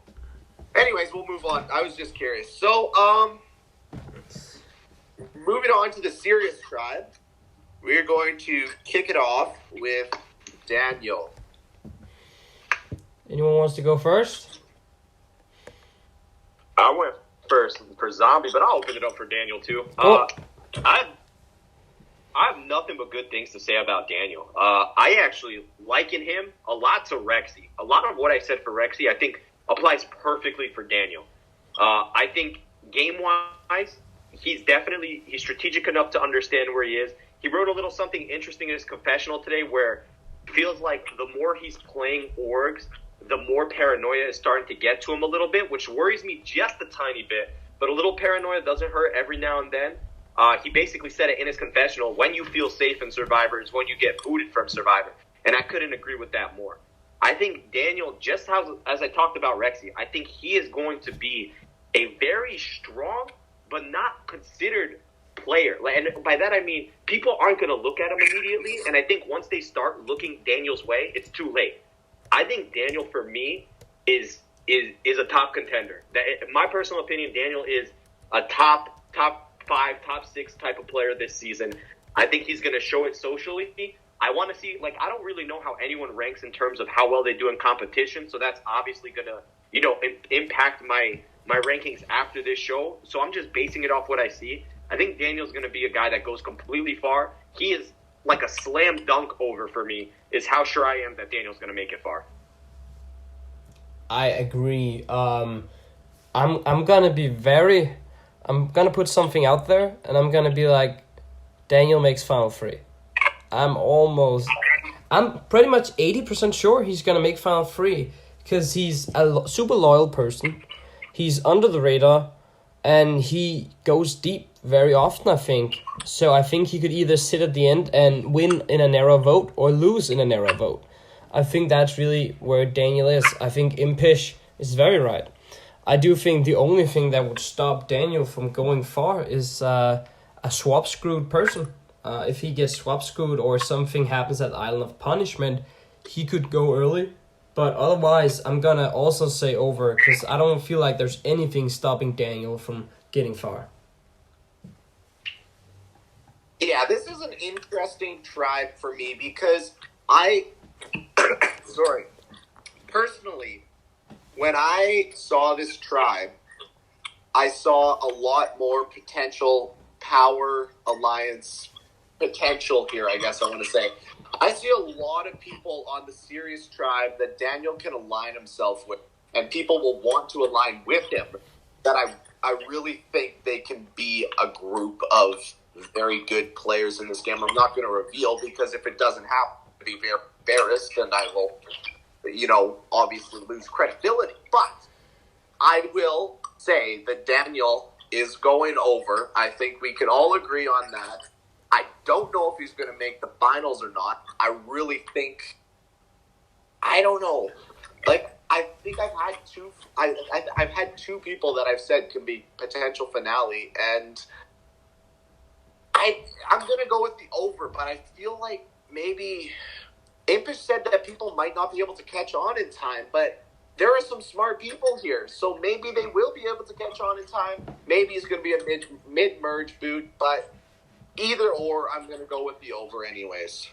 Anyways, we'll move on. I was just curious. So, moving on to the serious tribe, we're going to kick it off with Daniel. Anyone wants to go first? I went first for Zombie, but I'll open it up for Daniel too. Cool. I have nothing but good things to say about Daniel. I actually liken him a lot to Rexy. A lot of what I said for Rexy, I think, applies perfectly for Daniel. I think game-wise, he's strategic enough to understand where he is. He wrote a little something interesting in his confessional today where it feels like the more he's playing orgs, the more paranoia is starting to get to him a little bit, which worries me just a tiny bit. But a little paranoia doesn't hurt every now and then. He basically said it in his confessional, when you feel safe in Survivor is when you get booted from Survivor. And I couldn't agree with that more. I think Daniel, just as I talked about Rexy, I think he is going to be a very strong but not considered player. And by that I mean people aren't going to look at him immediately. And I think once they start looking Daniel's way, it's too late. I think Daniel, for me, is a top contender. In my personal opinion, Daniel is a top 5, top 6 type of player this season. I think he's going to show it socially. I want to see, I don't really know how anyone ranks in terms of how well they do in competition, so that's obviously going to, impact my rankings after this show. So I'm just basing it off what I see. I think Daniel's going to be a guy that goes completely far. He is like a slam dunk over for me, is how sure I am that Daniel's going to make it far. I agree. I'm gonna be I'm gonna put something out there, and I'm gonna be like, Daniel makes Final 3. I'm pretty much 80% sure he's going to make Final 3 because he's a super loyal person. He's under the radar and he goes deep very often, I think. So I think he could either sit at the end and win in a narrow vote or lose in a narrow vote. I think that's really where Daniel is. I think Impish is very right. I do think the only thing that would stop Daniel from going far is a swap-screwed person. If he gets swap-screwed or something happens at Island of Punishment, he could go early. But otherwise, I'm going to also say over because I don't feel like there's anything stopping Daniel from getting far. Yeah, this is an interesting tribe for me because personally, when I saw this tribe, I saw a lot more potential power alliance potential here, I guess I want to say. I see a lot of people on the Sirius tribe that Daniel can align himself with, and people will want to align with him, that I really think they can be a group of very good players in this game. I'm not going to reveal because if it doesn't happen, I'll be very embarrassed and I will, obviously lose credibility. But I will say that Daniel is going over. I think we can all agree on that. I don't know if he's going to make the finals or not. I really think, I don't know. Like, I think I've had two people that I've said can be potential finale, and I'm going to go with the over, but I feel like maybe Impish said that people might not be able to catch on in time, but there are some smart people here, so maybe they will be able to catch on in time. Maybe it's going to be a mid-merge boot, but either or, I'm going to go with the over anyways.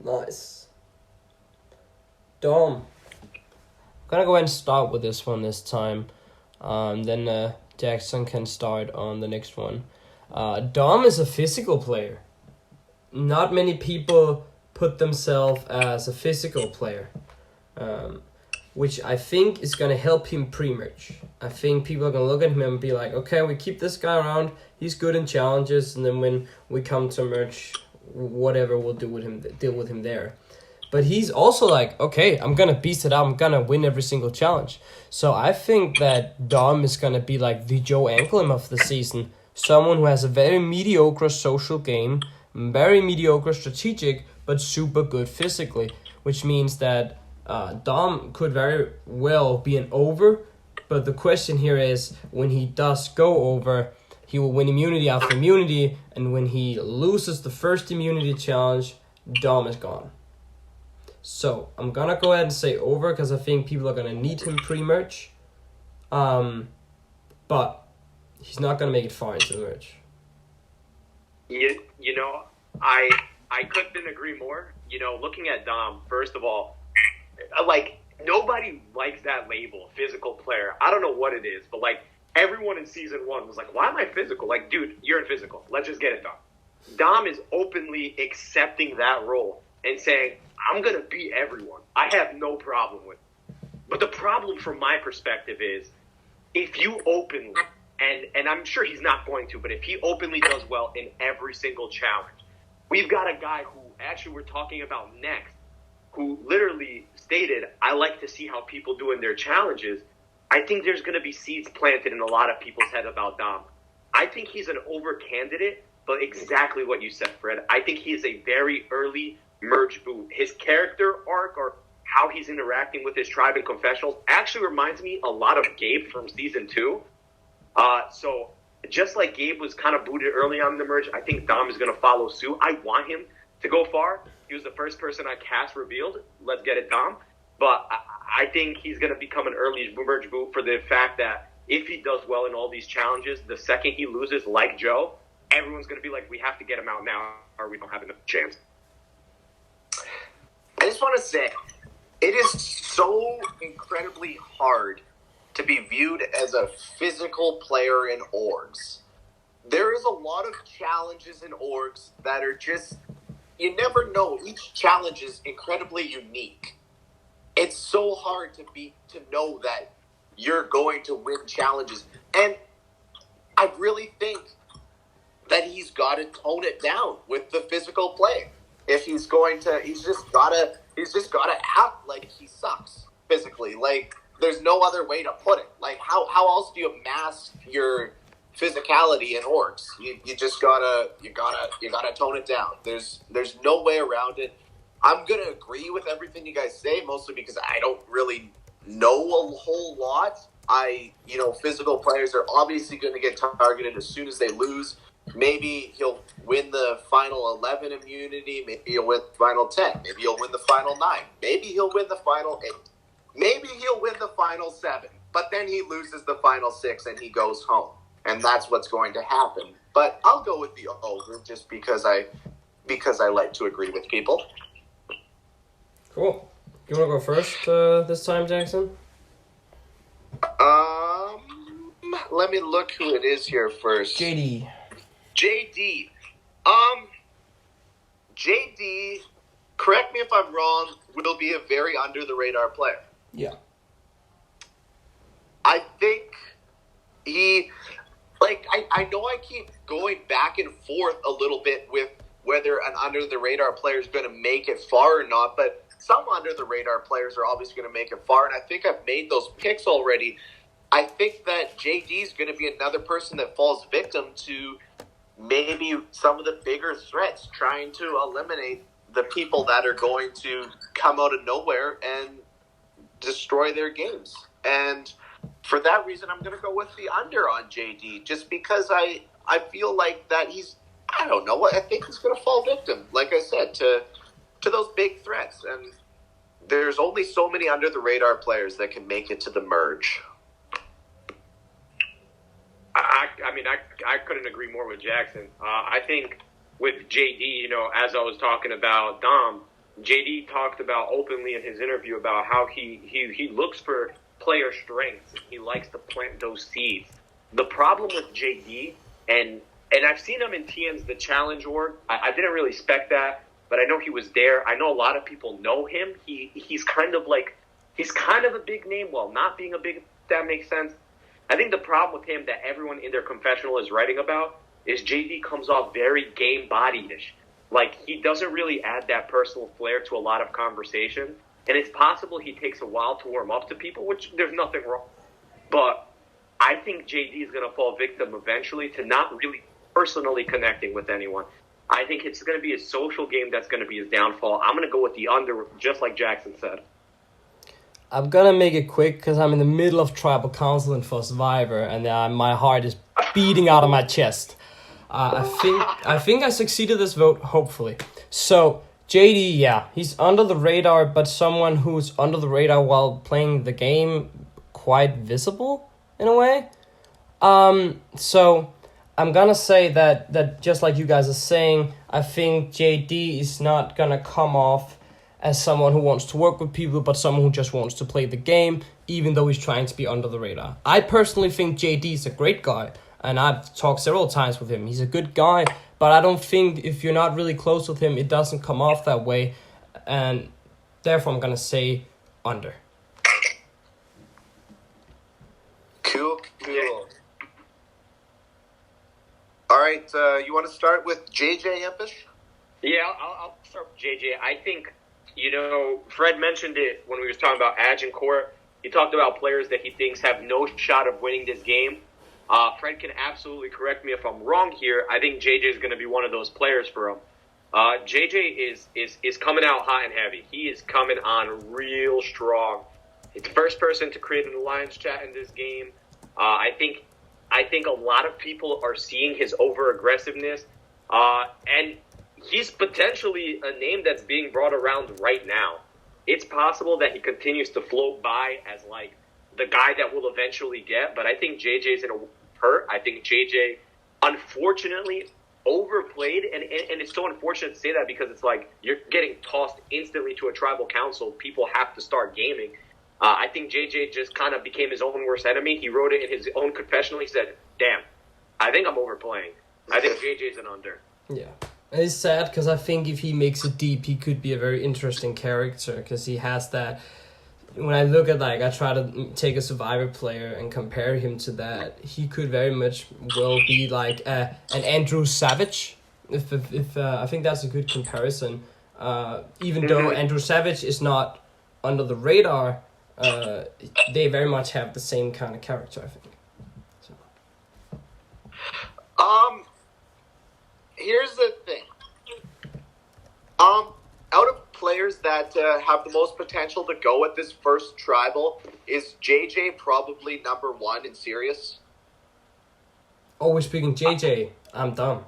Nice. Dom. I'm going to go ahead and start with this one this time. Then Jackson can start on the next one. Dom is a physical player. Not many people put themselves as a physical player. Which I think is going to help him pre-merge. I think people are going to look at him and be like, okay, we keep this guy around. He's good in challenges. And then when we come to merge, whatever we'll deal with him there. But he's also like, okay, I'm going to beast it out. I'm going to win every single challenge. So I think that Dom is going to be like the Joe Anklem of the season. Someone who has a very mediocre social game, very mediocre strategic, but super good physically. Which means that Dom could very well be an over, but the question here is when he does go over, he will win immunity after immunity, and when he loses the first immunity challenge, Dom is gone. So I'm gonna go ahead and say over because I think people are gonna need him pre-merge, but he's not gonna make it far into the merge. I couldn't agree more. Looking at Dom, first of all, like, nobody likes that label, physical player. I don't know what it is, but, like, everyone in Season 1 was like, why am I physical? Like, dude, you're in physical. Let's just get it done. Dom is openly accepting that role and saying, I'm going to beat everyone. I have no problem with it. But the problem from my perspective is, if you openly, and I'm sure he's not going to, but if he openly does well in every single challenge, we've got a guy who actually we're talking about next, who literally stated, I like to see how people do in their challenges. I think there's going to be seeds planted in a lot of people's head about Dom. I think he's an over candidate, but exactly what you said, Fred. I think he is a very early merge boot. His character arc or how he's interacting with his tribe in confessionals actually reminds me a lot of Gabe from Season 2. So just like Gabe was kind of booted early on in the merge, I think Dom is going to follow suit. I want him to go far. He was the first person I cast revealed. Let's get it, Dom. But I think he's going to become an early merge boot for the fact that if he does well in all these challenges, the second he loses, like Joe, everyone's going to be like, we have to get him out now or we don't have enough chance. I just want to say, it is so incredibly hard to be viewed as a physical player in orgs. There is a lot of challenges in orgs that are just, you never know. Each challenge is incredibly unique. It's so hard to know that you're going to win challenges. And I really think that he's got to tone it down with the physical play. If he's going to, he's just gotta act like he sucks physically. Like, there's no other way to put it. Like, how else do you mask your physicality in orgs? You just gotta tone it down. There's no way around it. I'm gonna agree with everything you guys say, mostly because I don't really know a whole lot. Physical players are obviously going to get targeted as soon as they lose. Maybe he'll win the final 11 immunity. Maybe he'll win the final 10. Maybe he'll win the final 9. Maybe he'll win the final 8. Maybe he'll win the final 7. But then he loses the final 6 and he goes home. And that's what's going to happen. But I'll go with the over just because I like to agree with people. Cool. You want to go first this time, Jackson? Let me look who it is here first. JD. JD, correct me if I'm wrong, will be a very under-the-radar player. Yeah. I think he, I know I keep going back and forth a little bit with whether an under-the-radar player is going to make it far or not, but some under-the-radar players are obviously going to make it far, and I think I've made those picks already. I think that JD is going to be another person that falls victim to maybe some of the bigger threats, trying to eliminate the people that are going to come out of nowhere and destroy their games. And for that reason, I'm going to go with the under on JD, just because I feel like that I don't know, I think he's going to fall victim, like I said, to those big threats. And there's only so many under-the-radar players that can make it to the merge. I couldn't agree more with Jackson. I think with JD, as I was talking about Dom, JD talked about openly in his interview about how he looks for player strengths. He likes to plant those seeds. The problem with JD, and I've seen him in TN's The Challenge org. I didn't really expect that, but I know he was there. I know a lot of people know him. He's kind of a big name while not being a big, if that makes sense. I think the problem with him that everyone in their confessional is writing about is JD comes off very game body-ish. Like, he doesn't really add that personal flair to a lot of conversation. And it's possible he takes a while to warm up to people, which there's nothing wrong. But I think JD is going to fall victim eventually to not really personally connecting with anyone. I think it's going to be a social game that's going to be his downfall. I'm going to go with the under, just like Jackson said. I'm gonna make it quick because I'm in the middle of tribal counseling for Survivor, and my heart is beating out of my chest. I think I succeeded this vote, hopefully. So JD, yeah, he's under the radar, but someone who's under the radar while playing the game, quite visible in a way. So I'm gonna say that just like you guys are saying, I think JD is not gonna come off as someone who wants to work with people, but someone who just wants to play the game, even though he's trying to be under the radar. I personally think JD is a great guy, and I've talked several times with him. He's a good guy, but I don't think if you're not really close with him, it doesn't come off that way, and therefore I'm going to say under. Cool. All right, you want to start with JJ Impish? Yeah, I'll start with JJ. I think, Fred mentioned it when we were talking about Agincourt. He talked about players that he thinks have no shot of winning this game. Fred can absolutely correct me if I'm wrong here. I think JJ is going to be one of those players for him. JJ is coming out hot and heavy. He is coming on real strong. He's the first person to create an alliance chat in this game. I think a lot of people are seeing his over-aggressiveness. And he's potentially a name that's being brought around right now. It's possible that he continues to float by as, the guy that will eventually get, but I think JJ's in a hurt. I think JJ, unfortunately, overplayed, and it's so unfortunate to say that because it's you're getting tossed instantly to a tribal council. People have to start gaming. I think JJ just kind of became his own worst enemy. He wrote it in his own confessional. He said, damn, I think I'm overplaying. I think JJ's an under. Yeah. It's sad because I think if he makes it deep, he could be a very interesting character because he has that when I look at I try to take a Survivor player and compare him to that, he could very much well be like an Andrew Savage. If I think that's a good comparison. Even though Andrew Savage is not under the radar, they very much have the same kind of character, I think. So. Here's the thing. Out of players that have the most potential to go at this first tribal, is JJ probably number one in serious? Oh, we're speaking JJ. I'm dumb.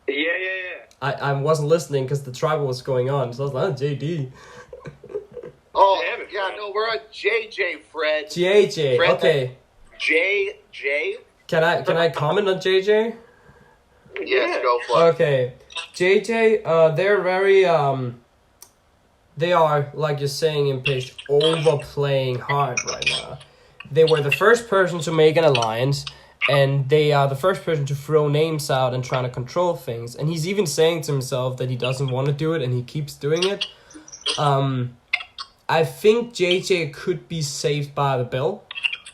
Yeah. I wasn't listening because the tribal was going on, so I was like, JD. Oh, Damn it, yeah, Fred. no, we're on JJ, Fred. JJ, Fred, okay. JJ? Can I comment on JJ? Yes, go for it. Okay, JJ, they're very they are, like you're saying, Impish, overplaying hard right now. They were the first person to make an alliance, and they are the first person to throw names out and trying to control things. And he's even saying to himself that he doesn't want to do it, and he keeps doing it. I think JJ could be saved by the bell,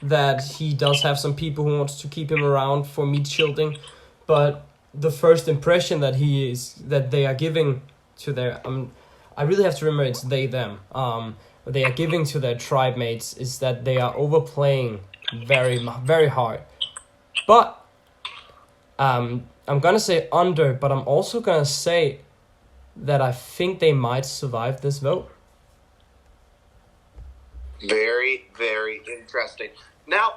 that he does have some people who wants to keep him around for meat shielding, but the first impression that they are giving to their I really have to remember it's they them they are giving to their tribe mates is that they are overplaying very very hard. But I'm gonna say under, but I'm also gonna say that I think they might survive this vote. Very, very interesting. Now,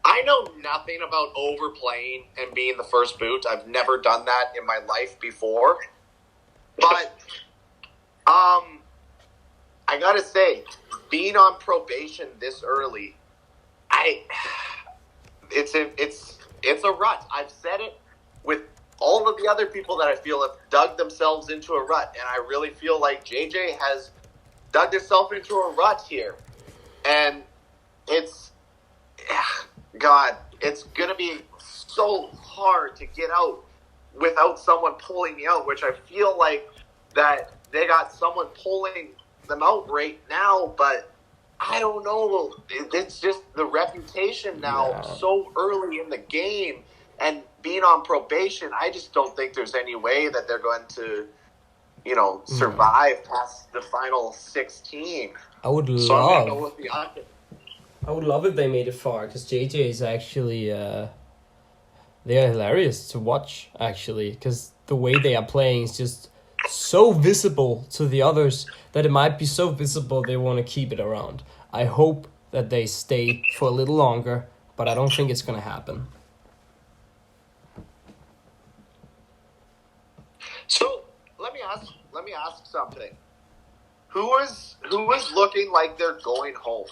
I know nothing about overplaying and being the first boot. I've never done that in my life before. But, I gotta say, being on probation this early, it's a rut. I've said it with all of the other people that I feel have dug themselves into a rut, and I really feel like JJ has dug himself into a rut here. And it's going to be so hard to get out without someone pulling me out, which I feel like that they got someone pulling them out right now, but I don't know. It's just the reputation now so early in the game, and being on probation, I just don't think there's any way that they're going to, survive past the final 16. I would So I'm going to go love. with the under. I would love if they made it far, because JJ is actually they are hilarious to watch actually, because the way they are playing is just so visible to the others that it might be so visible they want to keep it around. I hope that they stay for a little longer, but I don't think it's gonna happen. So let me ask something. Who is looking like they're going home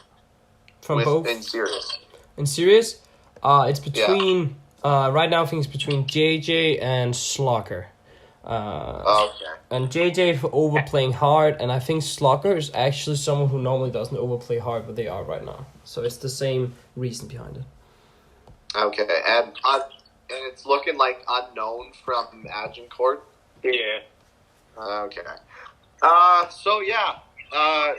From both in serious? in series, it's between right now I think it's between JJ and Slocker. Okay. And JJ for overplaying hard, and I think Slocker is actually someone who normally doesn't overplay hard, but they are right now. So it's the same reason behind it. Okay, and it's looking like unknown from Agincourt. Yeah. Okay.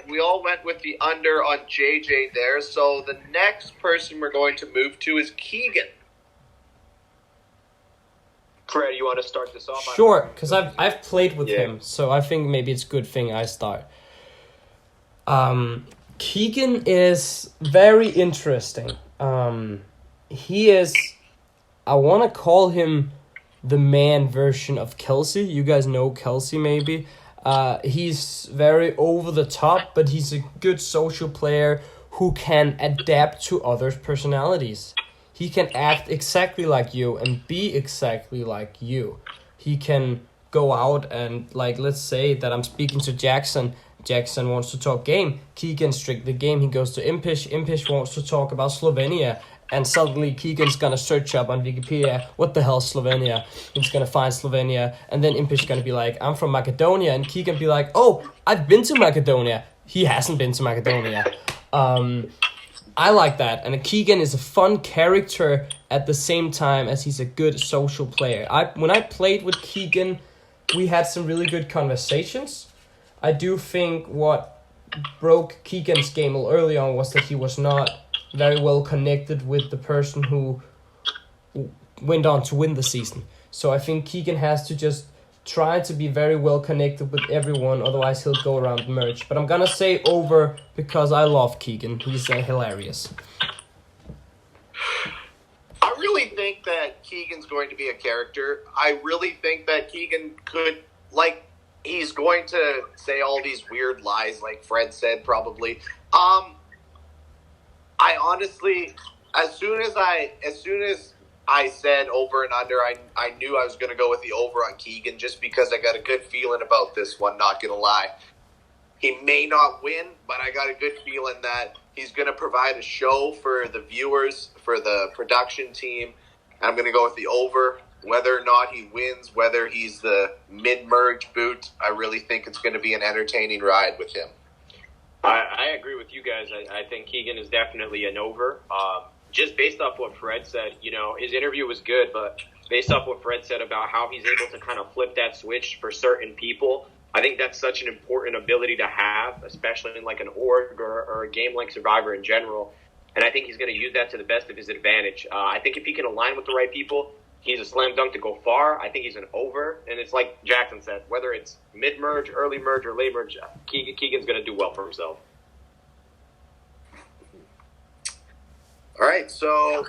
We all went with the under on JJ there. So the next person we're going to move to is Keegan. Fred, you want to start this off? Sure, because I've played with Yeah. him, so I think maybe it's a good thing I start. Keegan is very interesting. He is, I want to call him the man version of Kelsey. You guys know Kelsey maybe. He's very over the top, but he's a good social player who can adapt to others' personalities. He can act exactly like you and be exactly like you. He can go out and, like, let's say that I'm speaking to Jackson. Jackson wants to talk game. Keegan strict the game. He goes to Impish. Impish wants to talk about Slovenia. And suddenly Keegan's gonna search up on Wikipedia, what the hell is Slovenia? He's gonna find Slovenia. And then Impish gonna be like, I'm from Macedonia. And Keegan be like, oh, I've been to Macedonia. He hasn't been to Macedonia. I like that. And Keegan is a fun character at the same time as he's a good social player. When I played with Keegan, we had some really good conversations. I do think what broke Keegan's game early on was that he was not very well connected with the person who went on to win the season. So I think Keegan has to just try to be very well connected with everyone, otherwise he'll go around the merge. But I'm gonna say over because I love Keegan. He's hilarious. I really think that Keegan's going to be a character. I really think that Keegan could, like, he's going to say all these weird lies, like Fred said, probably. I honestly, as soon as I said over and under, I knew I was going to go with the over on Keegan just because I got a good feeling about this one, not going to lie. He may not win, but I got a good feeling that he's going to provide a show for the viewers, for the production team. I'm going to go with the over. Whether or not he wins, whether he's the mid-merge boot, I really think it's going to be an entertaining ride with him. I agree with you guys. I think Keegan is definitely an over. Just based off what Fred said, his interview was good, but based off what Fred said about how he's able to kind of flip that switch for certain people, I think that's such an important ability to have, especially in like an org or a game like Survivor in general. And I think he's going to use that to the best of his advantage. I think if he can align with the right people, he's a slam dunk to go far. I think he's an over. And it's like Jackson said, whether it's mid-merge, early merge, or late merge, Keegan's going to do well for himself. All right, so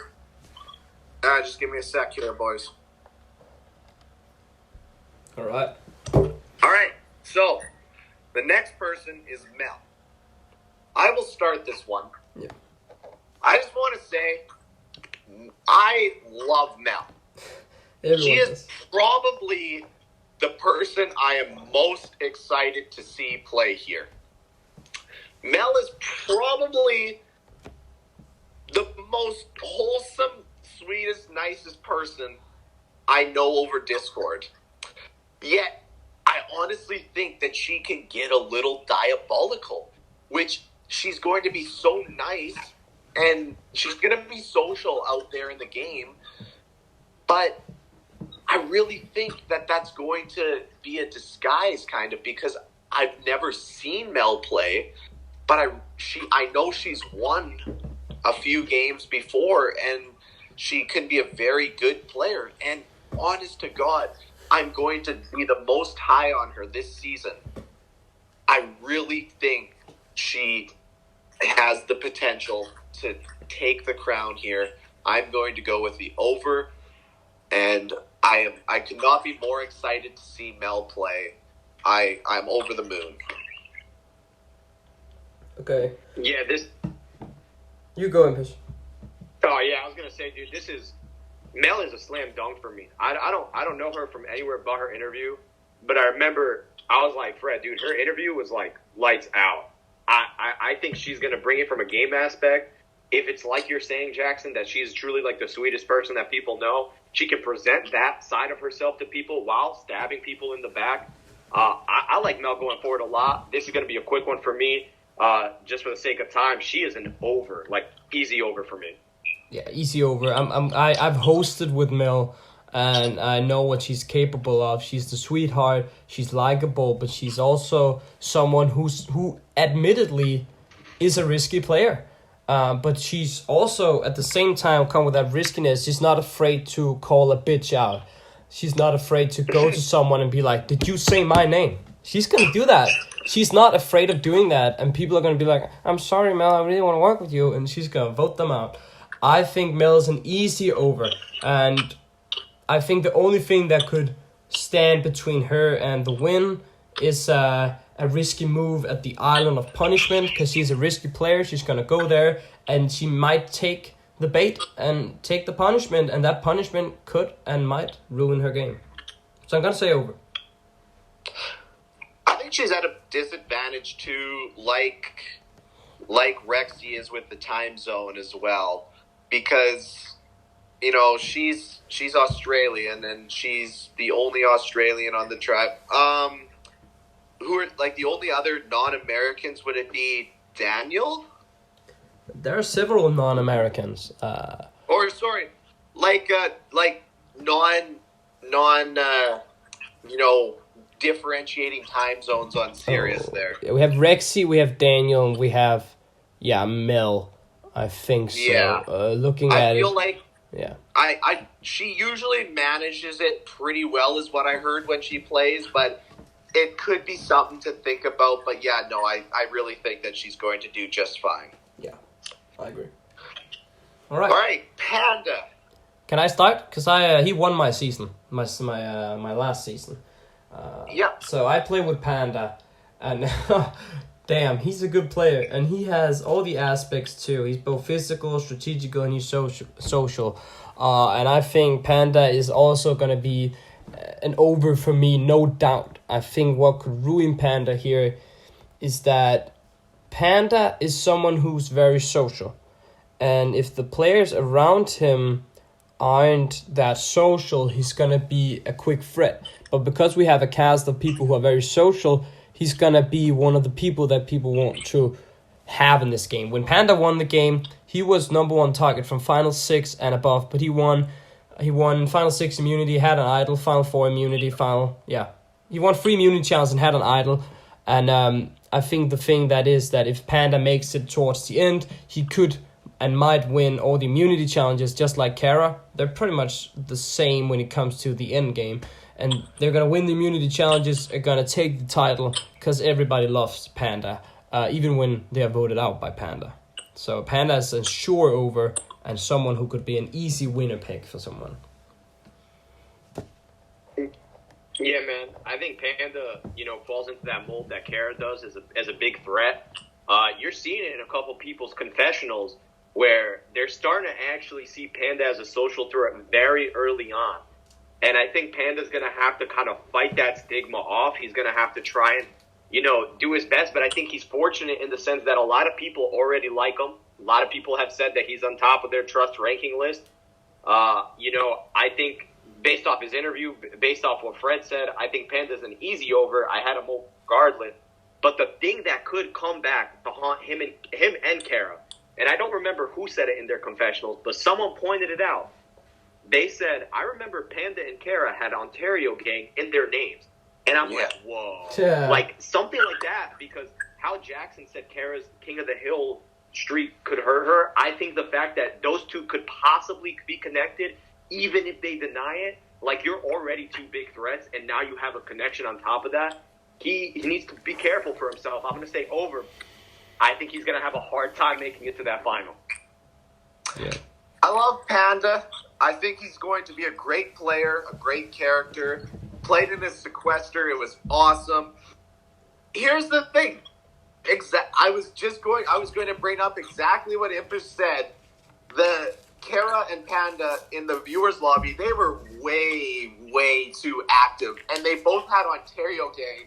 just give me a sec here, boys. All right. All right, so the next person is Mel. I will start this one. Yeah. I just want to say I love Mel. She is probably the person I am most excited to see play here. Mel is probably the most wholesome, sweetest, nicest person I know over Discord. Yet, I honestly think that she can get a little diabolical, which she's going to be so nice and she's going to be social out there in the game. But I really think that that's going to be a disguise, kind of, because I've never seen Mel play, but I know she's won a few games before, and she can be a very good player. And honest to God, I'm going to be the most high on her this season. I really think she has the potential to take the crown here. I'm going to go with the over, and I could not be more excited to see Mel play. I'm over the moon. Okay. Yeah, You go, Impish. Oh yeah, I was gonna say, dude, Mel is a slam dunk for me. I don't know her from anywhere but her interview, but I remember I was like, Fred, dude, her interview was like lights out. I think she's gonna bring it from a game aspect. If it's like you're saying, Jackson, that she's truly like the sweetest person that people know, she can present that side of herself to people while stabbing people in the back. I like Mel going forward a lot. This is gonna be a quick one for me. Just for the sake of time, she is an over, like easy over for me. Yeah, easy over. I've hosted with Mel, and I know what she's capable of. She's the sweetheart. She's likable, but she's also someone who admittedly is a risky player. But she's also at the same time come with that riskiness. She's not afraid to call a bitch out. She's not afraid to go to someone and be like, "Did you say my name?" She's gonna do that. She's not afraid of doing that, and people are gonna be like, "I'm sorry, Mel, I really want to work with you," and she's gonna vote them out. I think Mel is an easy over, and I think the only thing that could stand between her and the win is a risky move at the Island of Punishment, because she's a risky player. She's gonna go there, and she might take the bait and take the punishment, and that punishment could and might ruin her game. So I'm gonna say over. I think she's at a disadvantage too, like Rexy is with the time zone as well, because she's Australian and she's the only Australian on the tribe. Who are like the only other non-Americans? Would it be Daniel? There are several non-Americans. Or sorry, like non differentiating time zones on Sirius there? We have Rexy, we have Daniel, and we have, Mel. I think so. Yeah. Looking at it. I feel like yeah. She usually manages it pretty well is what I heard when she plays, but it could be something to think about. But yeah, no, I really think that she's going to do just fine. Yeah, I agree. All right, Panda. Can I start? Because he won my season, my last season. Yeah. So I play with Panda, and damn, he's a good player, and he has all the aspects too. He's both physical, strategical, and he's social. And I think Panda is also gonna be an over for me, no doubt. I think what could ruin Panda here is that Panda is someone who's very social. And if the players around him aren't that social, he's gonna be a quick threat. But because we have a cast of people who are very social, he's gonna be one of the people that people want to have in this game. When Panda won the game, he was number one target from Final 6 and above, but he won Final 6 immunity, had an idol, Final 4 immunity, he won 3 immunity challenges and had an idol. And I think the thing that is that if Panda makes it towards the end, he could and might win all the immunity challenges, just like Kara. They're pretty much the same when it comes to the end game. And they're going to win the immunity challenges, are going to take the title, because everybody loves Panda, even when they are voted out by Panda. So Panda is a sure over, and someone who could be an easy winner pick for someone. Yeah, man. I think Panda, falls into that mold that Kara does as a big threat. You're seeing it in a couple people's confessionals where they're starting to actually see Panda as a social threat very early on. And I think Panda's going to have to kind of fight that stigma off. He's going to have to try and, do his best. But I think he's fortunate in the sense that a lot of people already like him. A lot of people have said that he's on top of their trust ranking list. I think based off his interview, based off what Fred said, I think Panda's an easy over. I had him regardless. But the thing that could come back to haunt him and Kara, and I don't remember who said it in their confessionals, but someone pointed it out. They said, I remember Panda and Kara had Ontario Gang in their names. And I'm like, whoa. Yeah. Like, something like that, because how Jackson said Kara's King of the Hill streak could hurt her, I think the fact that those two could possibly be connected, even if they deny it, like, you're already two big threats, and now you have a connection on top of that. He needs to be careful for himself. I'm going to say over. I think he's going to have a hard time making it to that final. Yeah. I love Panda. I think he's going to be a great player, a great character. Played in his sequester. It was awesome. Here's the thing. I was going to bring up exactly what Impish said. The Kara and Panda in the viewers lobby, they were way, way too active. And they both had Ontario Gang.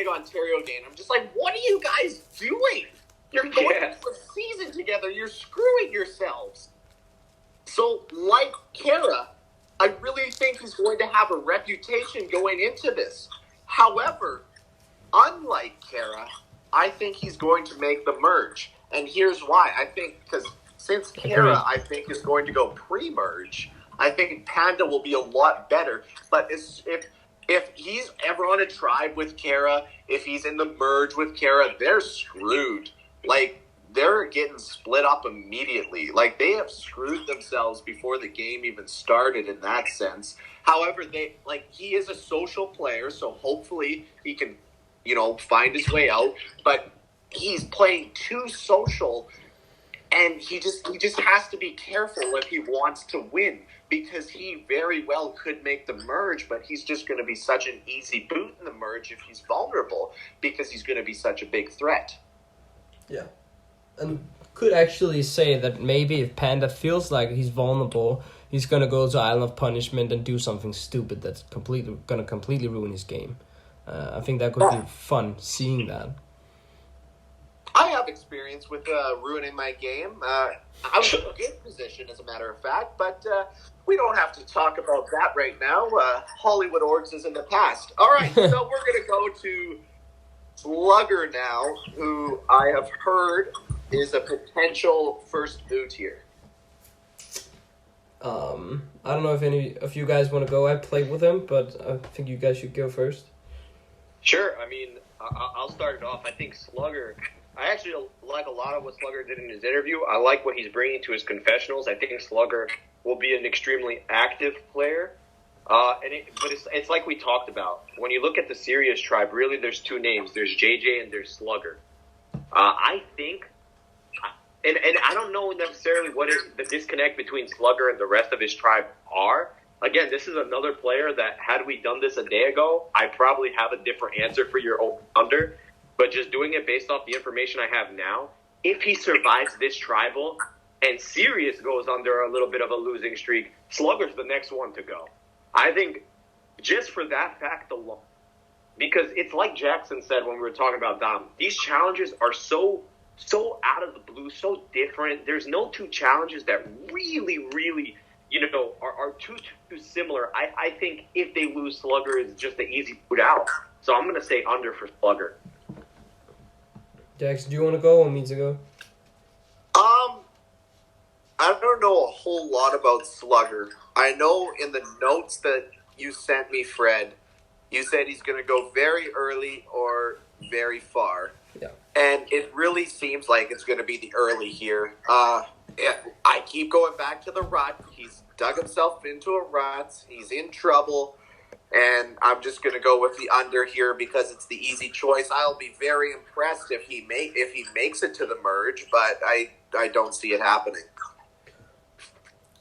#Ontario Gang. I'm just like, what are you guys doing? You're going through a season together. You're screwing yourselves. So, like Kara, I really think he's going to have a reputation going into this. However, unlike Kara, I think he's going to make the merge. And here's why. I think because since Kara, I think, is going to go pre-merge, I think Panda will be a lot better. But if he's ever on a tribe with Kara, if he's in the merge with Kara, they're screwed. Like, they're getting split up immediately. Like, they have screwed themselves before the game even started in that sense. However, he is a social player, so hopefully he can, find his way out. But he's playing too social, and he just has to be careful if he wants to win, because he very well could make the merge, but he's just going to be such an easy boot in the merge if he's vulnerable, because he's going to be such a big threat. Yeah. And could actually say that maybe if Panda feels like he's vulnerable, he's going to go to Island of Punishment and do something stupid that's going to completely ruin his game. I think that could be fun, seeing that. I have experience with ruining my game. I was in a good position, as a matter of fact, but we don't have to talk about that right now. Hollywood Orgs is in the past. All right, so we're going to go to Slugger now, who I have heard is a potential first boot here. I don't know if any of you guys want to go. I played with him, but I think you guys should go first. Sure. I mean, I'll start it off. I think Slugger. I actually like a lot of what Slugger did in his interview. I like what he's bringing to his confessionals. I think Slugger will be an extremely active player. But it's like we talked about. When you look at the Sirius tribe, really there's two names. There's JJ and there's Slugger. I think, and I don't know necessarily what is the disconnect between Slugger and the rest of his tribe are. Again, this is another player that had we done this a day ago, I probably have a different answer for your under. But just doing it based off the information I have now, if he survives this tribal and Sirius goes under a little bit of a losing streak, Slugger's the next one to go. I think just for that fact alone, because it's like Jackson said when we were talking about Dom, these challenges are so out of the blue, so different. There's no two challenges that really, are too similar. I think if they lose, Slugger is just the easy put out. So I'm going to say under for Slugger. Jackson, do you want to go or me to go? I don't know a whole lot about Slugger. I know in the notes that you sent me, Fred, you said he's going to go very early or very far. Yeah. And it really seems like it's going to be the early here. I keep going back to the rut. He's dug himself into a rut. He's in trouble. And I'm just going to go with the under here because it's the easy choice. I'll be very impressed if he makes it to the merge, but I don't see it happening.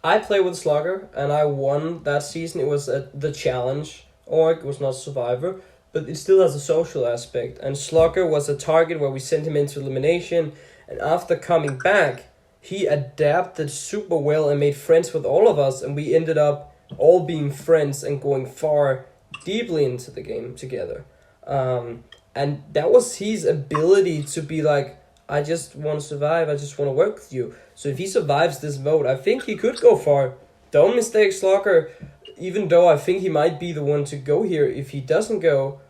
I played with Slugger, and I won that season. It was the challenge org, it was not Survivor, but it still has a social aspect. And Slugger was a target where we sent him into elimination, and after coming back, he adapted super well and made friends with all of us, and we ended up all being friends and going far deeply into the game together. And that was his ability to be like, I just want to survive, I just want to work with you. So if he survives this vote, I think he could go far. Don't mistake Slugger, even though I think he might be the one to go here. If he doesn't go,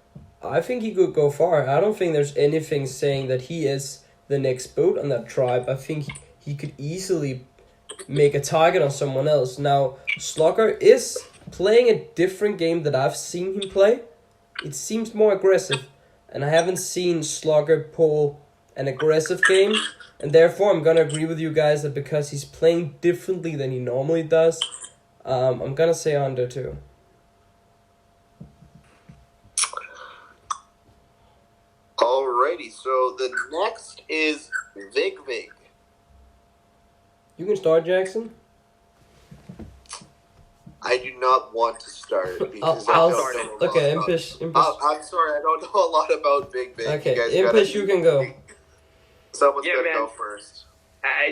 I think he could go far. I don't think there's anything saying that he is the next boat on that tribe. I think he could easily make a target on someone else. Now, Slugger is playing a different game that I've seen him play. It seems more aggressive, and I haven't seen Slugger pull an aggressive game, and therefore I'm gonna agree with you guys that because he's playing differently than he normally does, I'm gonna say under too. Alrighty, so the next is Vig. You can start, Jackson. I do not want to start because I'll I don't know. Okay, Impish. I'm sorry, I don't know a lot about Vig. Okay, Impish, you can go. Someone's gonna go first.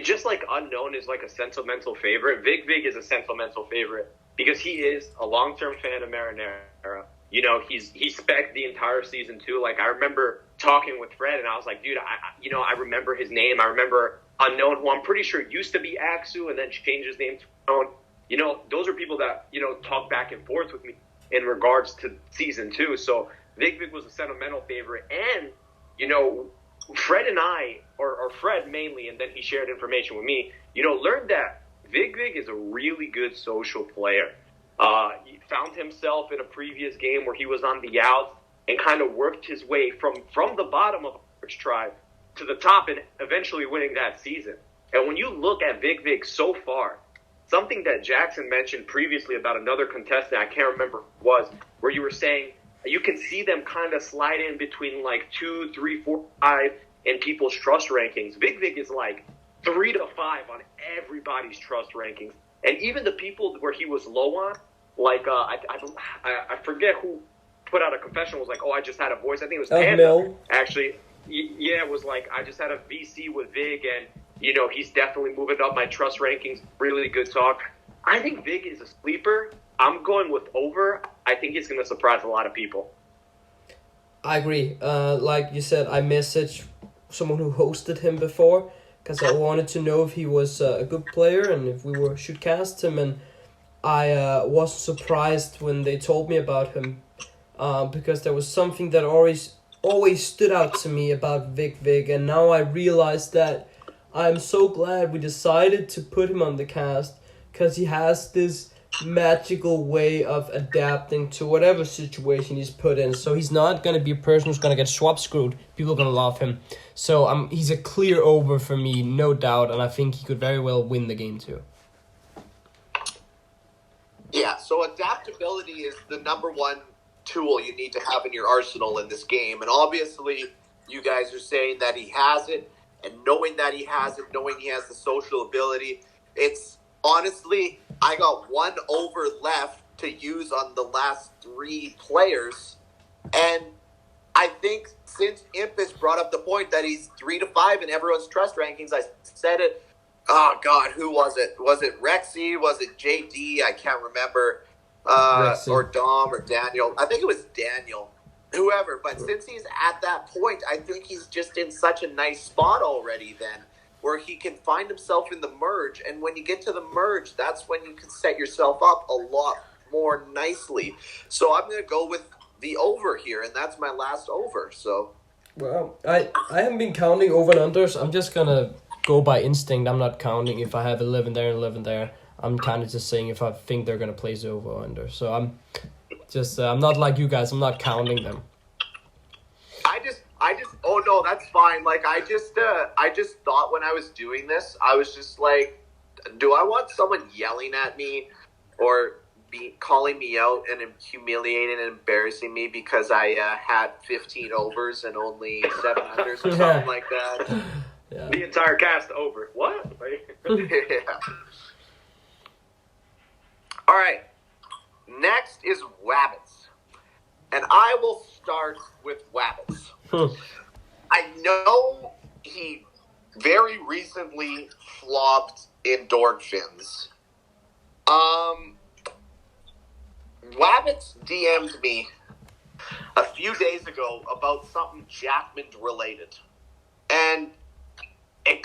Just like Unknown is like a sentimental favorite, Vig is a sentimental favorite because he is a long-term fan of Marinara. He spec'd the entire season too. Like, I remember talking with Fred, and I was like, dude, I remember his name. I remember Unknown, who I'm pretty sure used to be Aksu and then changed his name to Unknown. Those are people that, talk back and forth with me in regards to season 2. So Vig was a sentimental favorite. And, Fred and I, or Fred mainly, and then he shared information with me, learned that Vig is a really good social player. He found himself in a previous game where he was on the outs and kind of worked his way from the bottom of the tribe to the top and eventually winning that season. And when you look at Vig so far, something that Jackson mentioned previously about another contestant, I can't remember who it was, where you were saying you can see them kind of slide in between like 2, 3, 4, 5 in people's trust rankings. Vig is like 3 to 5 on everybody's trust rankings. And even the people where he was low on, like I forget who put out a confession, was like, oh, I just had a voice. I think it was Panda. Actually, yeah, it was like, I just had a VC with Vig, and, he's definitely moving up my trust rankings. Really good talk. I think Vig is a sleeper. I'm going with over. I think he's going to surprise a lot of people. I agree. Like you said, I messaged someone who hosted him before because I wanted to know if he was a good player and if we should cast him. And I was surprised when they told me about him because there was something that always stood out to me about Vig. And now I realize that I'm so glad we decided to put him on the cast because he has this magical way of adapting to whatever situation he's put in. So he's not going to be a person who's going to get swap screwed. People are going to love him. So he's a clear over for me, no doubt, and I think he could very well win the game too. Yeah, so adaptability is the number one tool you need to have in your arsenal in this game. And obviously, you guys are saying that he has it, and knowing that he has it, knowing he has the social ability, it's honestly, I got one over left to use on the last 3 players. And I think since Impish brought up the point that he's 3 to 5 in everyone's trust rankings, I said it. Oh, God, who was it? Was it Rexy? Was it JD? I can't remember. Or Dom or Daniel. I think it was Daniel. Whoever. But since he's at that point, I think he's just in such a nice spot already then, where he can find himself in the merge. And when you get to the merge, that's when you can set yourself up a lot more nicely. So I'm going to go with the over here, and that's my last over. So, well, I haven't been counting over and unders. I'm just going to go by instinct. I'm not counting if I have 11 there and 11 there. I'm kind of just saying if I think they're going to place over or under. So I'm just, I'm not like you guys. I'm not counting them. Oh no, that's fine. Like I just thought when I was doing this, I was just like, do I want someone yelling at me or calling me out and humiliating and embarrassing me because I had 15 overs and only 7 unders or something like that? Yeah. The entire cast over. What? Yeah. All right. Next is Wabbits. And I will start with Wabbits. I know he very recently flopped in Dorkfins. Wabbits DM'd me a few days ago about something Jackman related. And it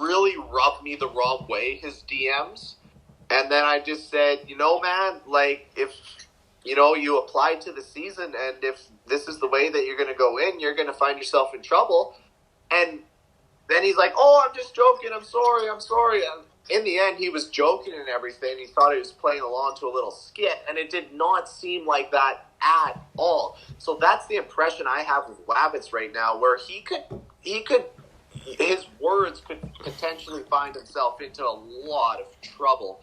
really rubbed me the wrong way, his DMs. And then I just said, man, like, if, you apply to the season and if this is the way that you're going to go in, you're going to find yourself in trouble. And then he's like, oh, I'm just joking. I'm sorry. And in the end, he was joking and everything. He thought he was playing along to a little skit, and it did not seem like that at all. So that's the impression I have with Wabbits right now, where he could, his words could potentially find himself into a lot of trouble.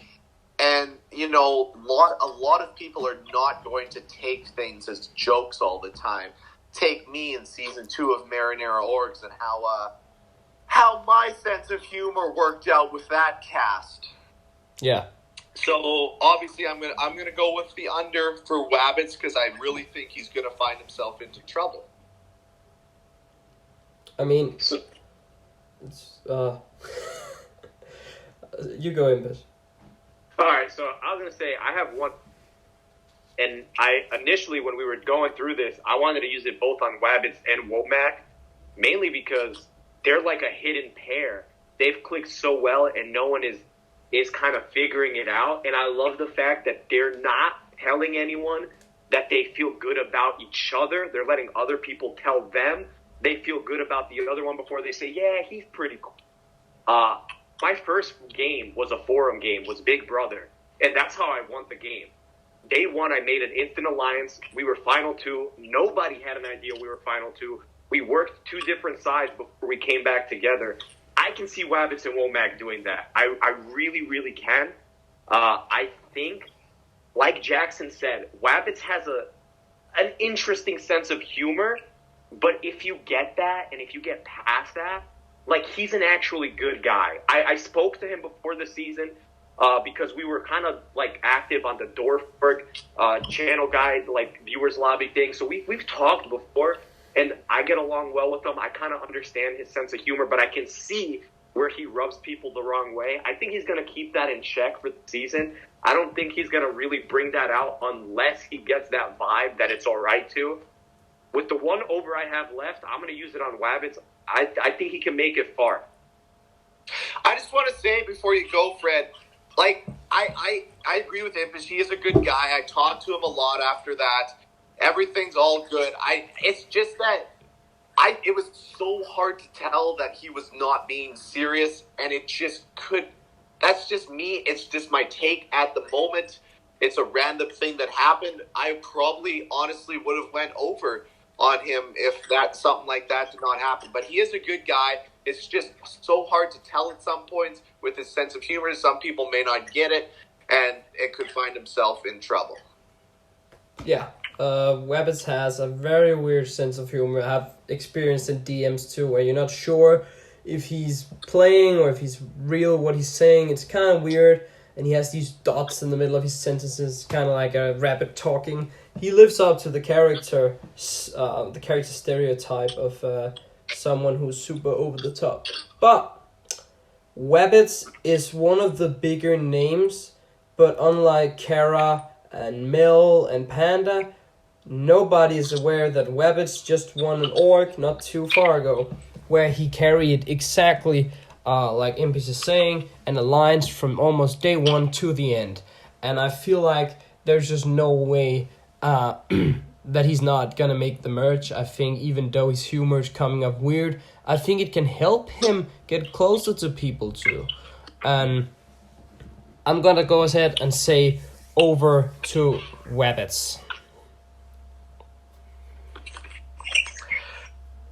And, a lot of people are not going to take things as jokes all the time. Take me in season 2 of Marinara ORGs and how my sense of humor worked out with that cast. Yeah. So obviously I'm gonna go with the under for Wabbits because I really think he's gonna find himself into trouble. I mean, it's you go, Impish. All right, so I was going to say, I have one, and I initially, when we were going through this, I wanted to use it both on Wabbits and Womack, mainly because they're like a hidden pair. They've clicked so well, and no one is kind of figuring it out, and I love the fact that they're not telling anyone that they feel good about each other. They're letting other people tell them they feel good about the other one before they say, yeah, he's pretty cool. My first game was a forum game, was Big Brother, and that's how I won the game. Day 1, I made an instant alliance. We were Final 2. Nobody had an idea we were Final 2. We worked 2 different sides before we came back together. I can see Wabbits and Womack doing that. I really, really can. I think, like Jackson said, Wabbits has an interesting sense of humor, but if you get that and if you get past that, like, he's an actually good guy. I spoke to him before the season because we were kind of, like, active on the Dorfberg channel guide, like, viewers lobby thing. So we've talked before, and I get along well with him. I kind of understand his sense of humor, but I can see where he rubs people the wrong way. I think he's going to keep that in check for the season. I don't think he's going to really bring that out unless he gets that vibe that it's all right to. With the one over I have left, I'm going to use it on Wabbits. I think he can make it far. I just want to say before you go, Fred, like, I agree with Impish. He is a good guy. I talked to him a lot after that. Everything's all good. It's just that it was so hard to tell that he was not being serious, and it just could. That's just me. It's just my take at the moment. it's a random thing that happened, I probably honestly would have went over on him if something like that did not happen. But he is a good guy. It's just so hard to tell at some points with his sense of humor. Some people may not get it, and it could find himself in trouble. Yeah, Wabbits has a very weird sense of humor. I've experienced in DMs too, where you're not sure if he's playing or if he's real, what he's saying. It's kind of weird, and he has these dots in the middle of his sentences, kind of like a rabbit talking. He lives up to the character stereotype of someone who's super over the top. But Wabbits is one of the bigger names, but unlike Kara and Mill and Panda, nobody is aware that Wabbits just won an org not too far ago, where he carried exactly, like Impish is saying, an alliance from almost day one to the end. And I feel like there's just no way that he's not gonna make the merge. I think even though his humor is coming up weird, I think it can help him get closer to people too. And I'm gonna go ahead and say over to Wabbits.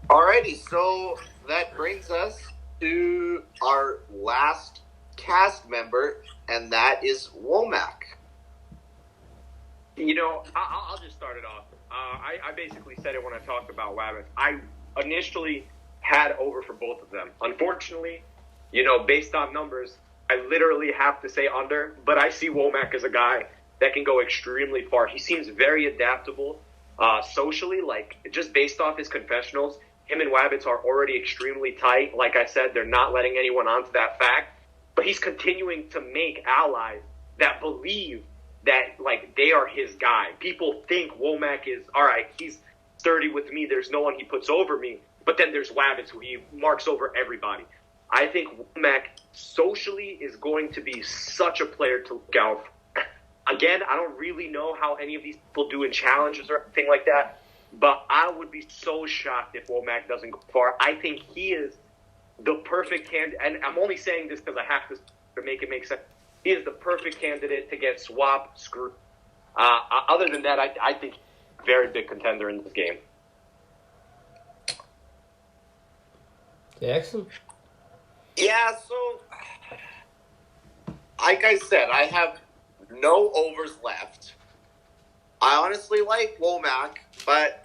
Alrighty, so that brings us to our last cast member, and that is Womack. You know, I'll just start it off. I basically said it when I talked about Wabbits. I initially had over for both of them. Unfortunately, you know, based on numbers, I literally have to say under, but I see Womack as a guy that can go extremely far. He seems very adaptable socially, like just based off his confessionals. Him and Wabbits are already extremely tight. Like I said, they're not letting anyone onto that fact, but he's continuing to make allies that believe that, like, they are his guy. People think Womack is, all right, he's sturdy with me, there's no one he puts over me, but then there's Wabbits who he marks over everybody. I think Womack socially is going to be such a player to look out for. Again, I don't really know how any of these people do in challenges or anything like that, but I would be so shocked if Womack doesn't go far. I think he is the perfect candidate, and I'm only saying this because I have to make it make sense. He is the perfect candidate to get swap screwed. Other than that, I think very big contender in this game. Jackson? Yeah, so like I said, I have no overs left. I honestly like Womack, but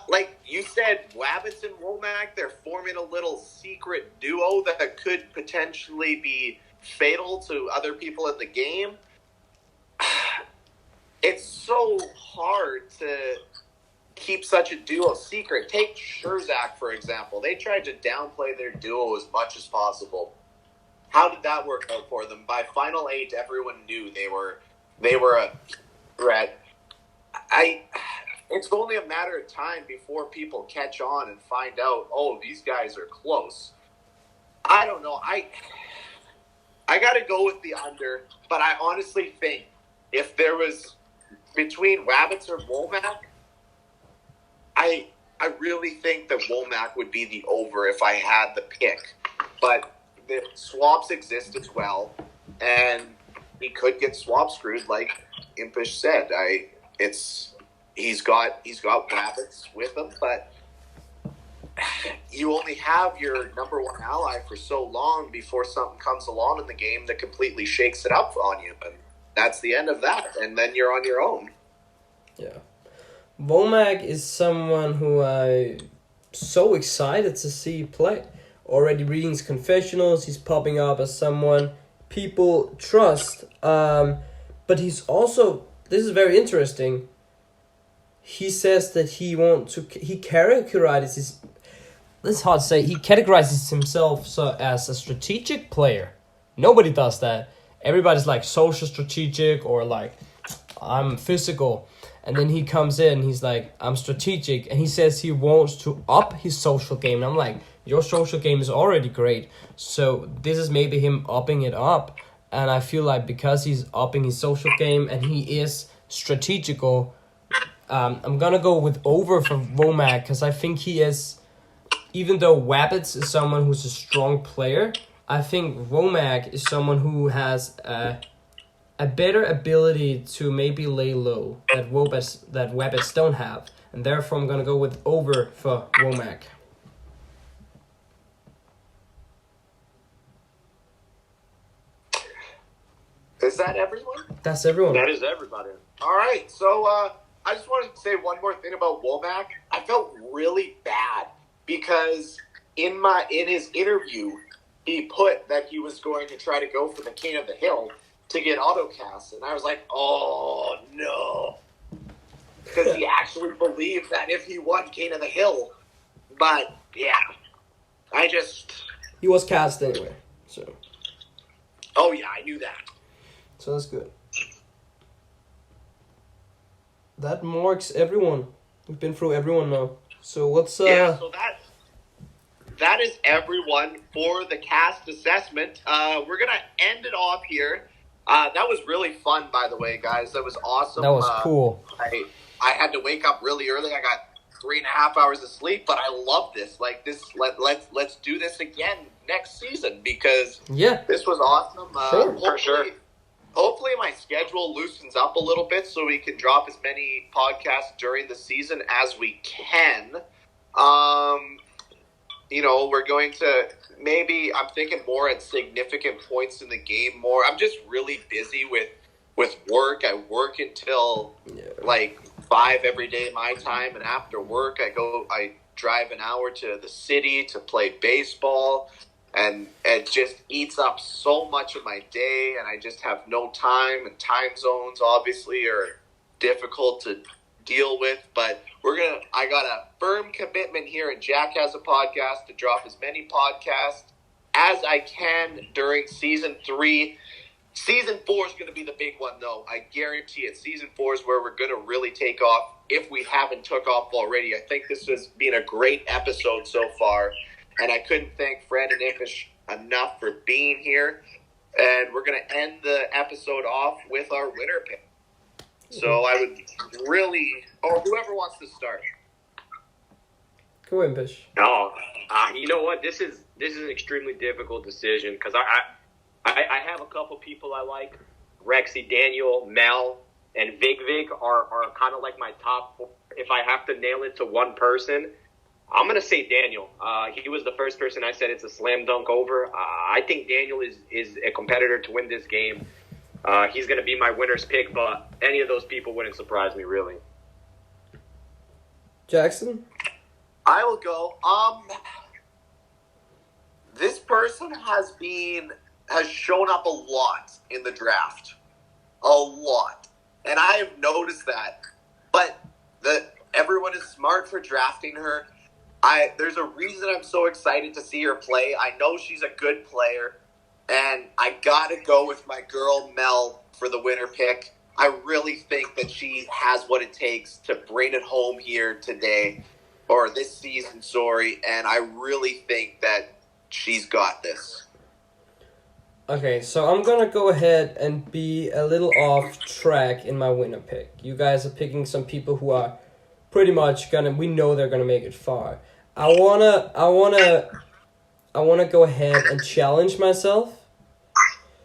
like you said, Wabbits and Womack, they're forming a little secret duo that could potentially be fatal to other people in the game. It's so hard to keep such a duo secret. Take Scherzak, for example. They tried to downplay their duo as much as possible. How did that work out for them? By Final 8, everyone knew they were a threat. It's only a matter of time before people catch on and find out, oh, these guys are close. I don't know. I got to go with the under, but I honestly think if there was between Wabbits or Womack, I really think that Womack would be the over if I had the pick. But the swaps exist as well, and he could get swap screwed, like Impish said. He's got Wabbits with him, but you only have your number one ally for so long before something comes along in the game that completely shakes it up on you. And that's the end of that. And then you're on your own. Yeah. Womack is someone who I'm so excited to see play. Already reading his confessionals, he's popping up as someone people trust. But he's also, this is very interesting, he says that he categorizes it's hard to say. He categorizes himself as a strategic player. Nobody does that. Everybody's like social strategic or like I'm physical. And then he comes in, he's like, I'm strategic. And he says he wants to up his social game. And I'm like, your social game is already great. So this is maybe him upping it up. And I feel like because he's upping his social game and he is strategical, I'm going to go with over for Womack because I think he is... Even though Wabbits is someone who's a strong player, I think Womack is someone who has a a better ability to maybe lay low that Wabbits don't have. And therefore I'm going to go with over for Womack. Is that everyone? That's everyone. That is everybody. All right, so I just wanted to say one more thing about Womack. I felt really bad because in his interview, he put that he was going to try to go for the King of the Hill to get autocast, and I was like, oh no, because he actually believed that if he won King of the Hill, but yeah, he was cast anyway, so. Oh yeah, I knew that. So that's good. That marks everyone. We've been through everyone now. So what's Yeah, so that is everyone for the cast assessment. We're gonna end it off here. That was really fun, by the way, guys. That was awesome. That was cool. I had to wake up really early. I got 3.5 hours of sleep, but I love this. Like this, let's do this again next season because this was awesome. For sure. Hopefully my schedule loosens up a little bit so we can drop as many podcasts during the season as we can. We're going to maybe, I'm thinking more at significant points in the game more. I'm just really busy with work. I work until like 5 every day my time, and after work I drive an hour to the city to play baseball. And it just eats up so much of my day, and I just have no time, and time zones obviously are difficult to deal with. But I got a firm commitment here, and Jack has a podcast to drop as many podcasts as I can during season 3. Season 4 is going to be the big one, though. I guarantee it. Season 4 is where we're going to really take off, if we haven't took off already. I think this has been a great episode so far. And I couldn't thank Fred and Impish enough for being here. And we're going to end the episode off with our winner pick. So I would really, or whoever wants to start. Go Impish. Oh, you know what? This is an extremely difficult decision because I have a couple people I like. Rexy, Daniel, Mel, and Vig are kind of like my top 4. If I have to nail it to one person, I'm going to say Daniel. He was the first person I said it's a slam dunk over. I think Daniel is a competitor to win this game. He's going to be my winner's pick, but any of those people wouldn't surprise me, really. Jackson? I will go. This person has shown up a lot in the draft. A lot. And I have noticed that. But everyone is smart for drafting her. There's a reason I'm so excited to see her play. I know she's a good player, and I gotta go with my girl Mel for the winner pick. I really think that she has what it takes to bring it home here today, or this season, sorry, and I really think that she's got this. Okay, so I'm gonna go ahead and be a little off track in my winner pick. You guys are picking some people who are pretty much we know they're gonna make it far. I wanna go ahead and challenge myself.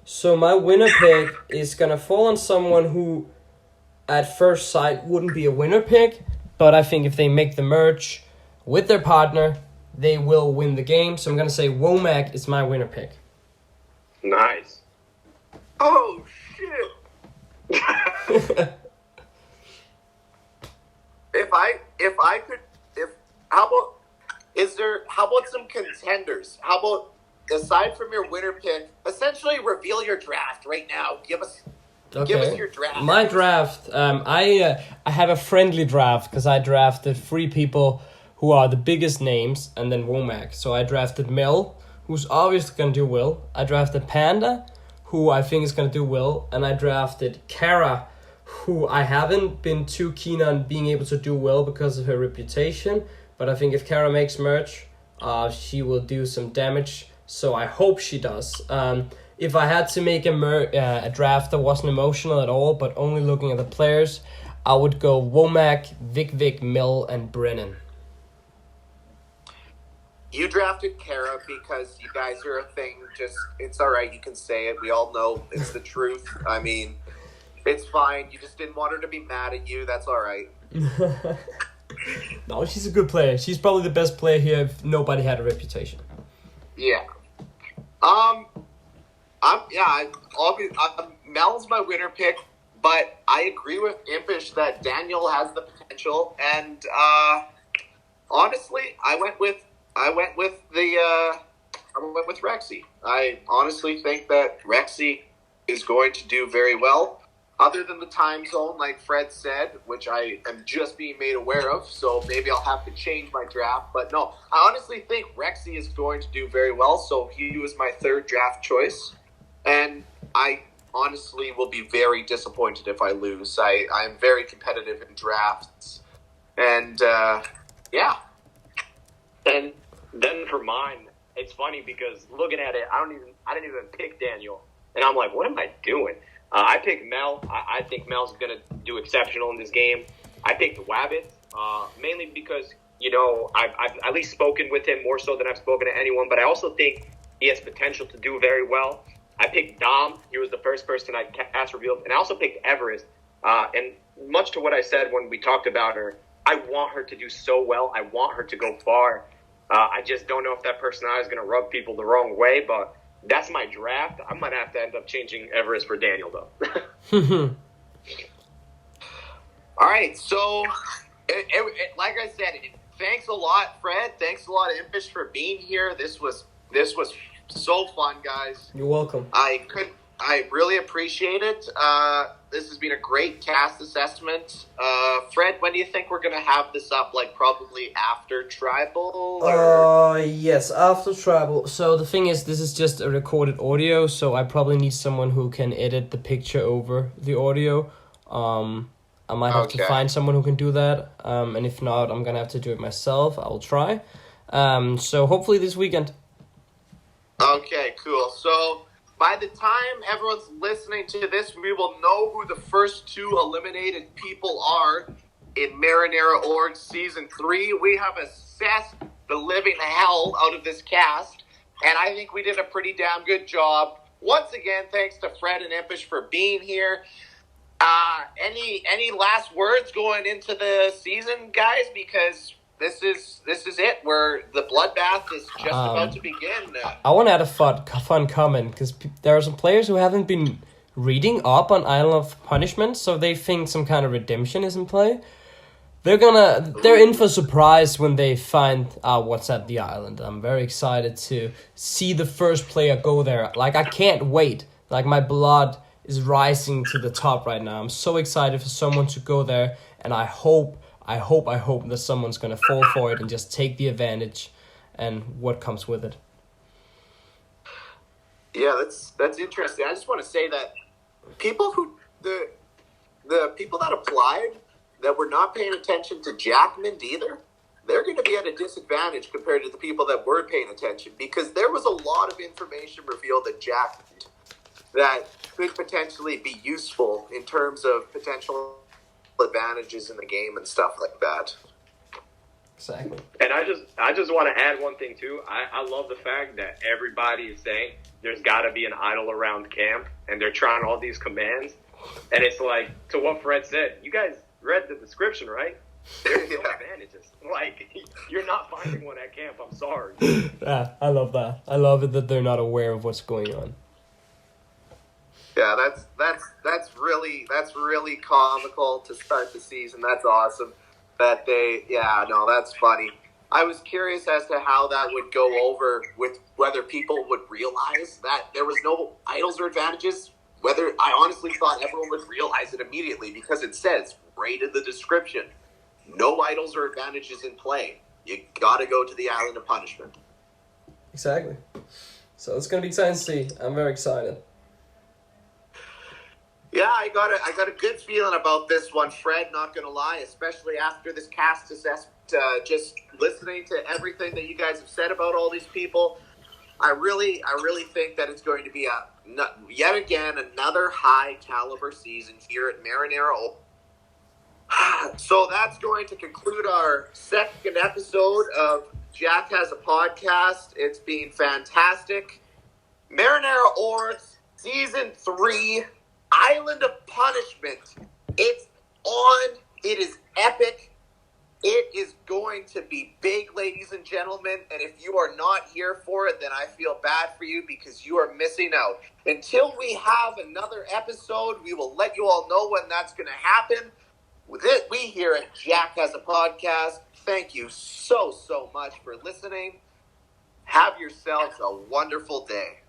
So my winner pick is gonna fall on someone who, at first sight, wouldn't be a winner pick, but I think if they make the merge with their partner, they will win the game. So I'm gonna say Womack is my winner pick. Nice. Oh shit! How about some contenders? How about, aside from your winner pick, essentially reveal your draft right now. Give us your draft. My draft, I have a friendly draft because I drafted 3 people who are the biggest names, and then Womack. So I drafted Mel, who's obviously going to do well. I drafted Panda, who I think is going to do well. And I drafted Kara, who I haven't been too keen on being able to do well because of her reputation. But I think if Kara makes merch, she will do some damage. So I hope she does. If I had to make a draft that wasn't emotional at all, but only looking at the players, I would go Womack, Vic, Mel, and Brennan. You drafted Kara because you guys are a thing. It's all right. You can say it. We all know it's the truth. I mean, It's fine. You just didn't want her to be mad at you. That's all right. No, she's a good player. She's probably the best player here if nobody had a reputation. Yeah. Mel's my winner pick, but I agree with Impish that Daniel has the potential, and honestly, I went with Rexy. I honestly think that Rexy is going to do very well. Other than the time zone, like Fred said, which I am just being made aware of, so maybe I'll have to change my draft. But no, I honestly think Rexy is going to do very well, so he was my third draft choice. And I honestly will be very disappointed if I lose. I am very competitive in drafts. And, yeah. And then for mine, it's funny because looking at it, I didn't even pick Daniel. And I'm like, what am I doing? I picked Mel. I think Mel's going to do exceptional in this game. I picked Wabbit, mainly because, I've at least spoken with him more so than I've spoken to anyone, but I also think he has potential to do very well. I picked Dom. He was the first person I cast revealed. And I also picked Everest. And much to what I said when we talked about her, I want her to do so well. I want her to go far. I just don't know if that personality is going to rub people the wrong way, but that's my draft. I might have to end up changing Everest for Daniel, though. All right, so like I said, thanks a lot, Fred. Thanks a lot, Impish, for being here. This was so fun, guys. You're welcome. I really appreciate it. This has been a great cast assessment. Fred, when do you think we're going to have this up? Like, probably after Tribal? Or? Yes, after Tribal. So the thing is, this is just a recorded audio, so I probably need someone who can edit the picture over the audio. I might have to find someone who can do that. And if not, I'm going to have to do it myself. I'll try. So hopefully this weekend. Okay, cool. So by the time everyone's listening to this, we will know who the first two eliminated people are in Marinara ORGs Season 3. We have assessed the living hell out of this cast, and I think we did a pretty damn good job. Once again, thanks to Fred and Impish for being here. Any last words going into the season, guys? Because this is it. Where the bloodbath is just about to begin. I want to add a fun comment, because there are some players who haven't been reading up on Island of Punishment, so they think some kind of redemption is in play. They're in for surprise when they find out what's at the island. I'm very excited to see the first player go there. Like, I can't wait. Like, my blood is rising to the top right now. I'm so excited for someone to go there, and I hope that someone's going to fall for it and just take the advantage and what comes with it. Yeah, that's interesting. I just want to say that the people that applied that were not paying attention to Jackman either, they're going to be at a disadvantage compared to the people that were paying attention, because there was a lot of information revealed at Jackman that could potentially be useful in terms of potential advantages in the game and stuff like that. Exactly. And I just want to add one thing too. I love the fact that everybody is saying there's got to be an idol around camp, and they're trying all these commands. And it's like, to what Fred said, you guys read the description, right? There's no advantages. Like, you're not finding one at camp. I'm sorry. Yeah, I love that. I love it that they're not aware of what's going on. Yeah, that's really comical to start the season. That's awesome. That's funny. I was curious as to how that would go over with whether people would realize that there was no idols or advantages. Whether I honestly thought everyone would realize it immediately, because it says right in the description, no idols or advantages in play. You gotta go to the Island of Punishment. Exactly. So it's gonna be exciting to see. I'm very excited. Yeah, I got a good feeling about this one, Fred, not going to lie, especially after this cast assessment, just listening to everything that you guys have said about all these people. I really think that it's going to be yet again another high caliber season here at Marinara. So that's going to conclude our second episode of Jack Has a Podcast. It's been fantastic. Marinara ORGs Season 3, Island of punishment. It's on. It is epic. It is going to be big, ladies and gentlemen, and if you are not here for it, then I feel bad for you because you are missing out. Until we have another episode, we will let you all know when that's going to happen. With it, we here at JHAP Has a Podcast, thank you so much for listening. Have yourselves a wonderful day.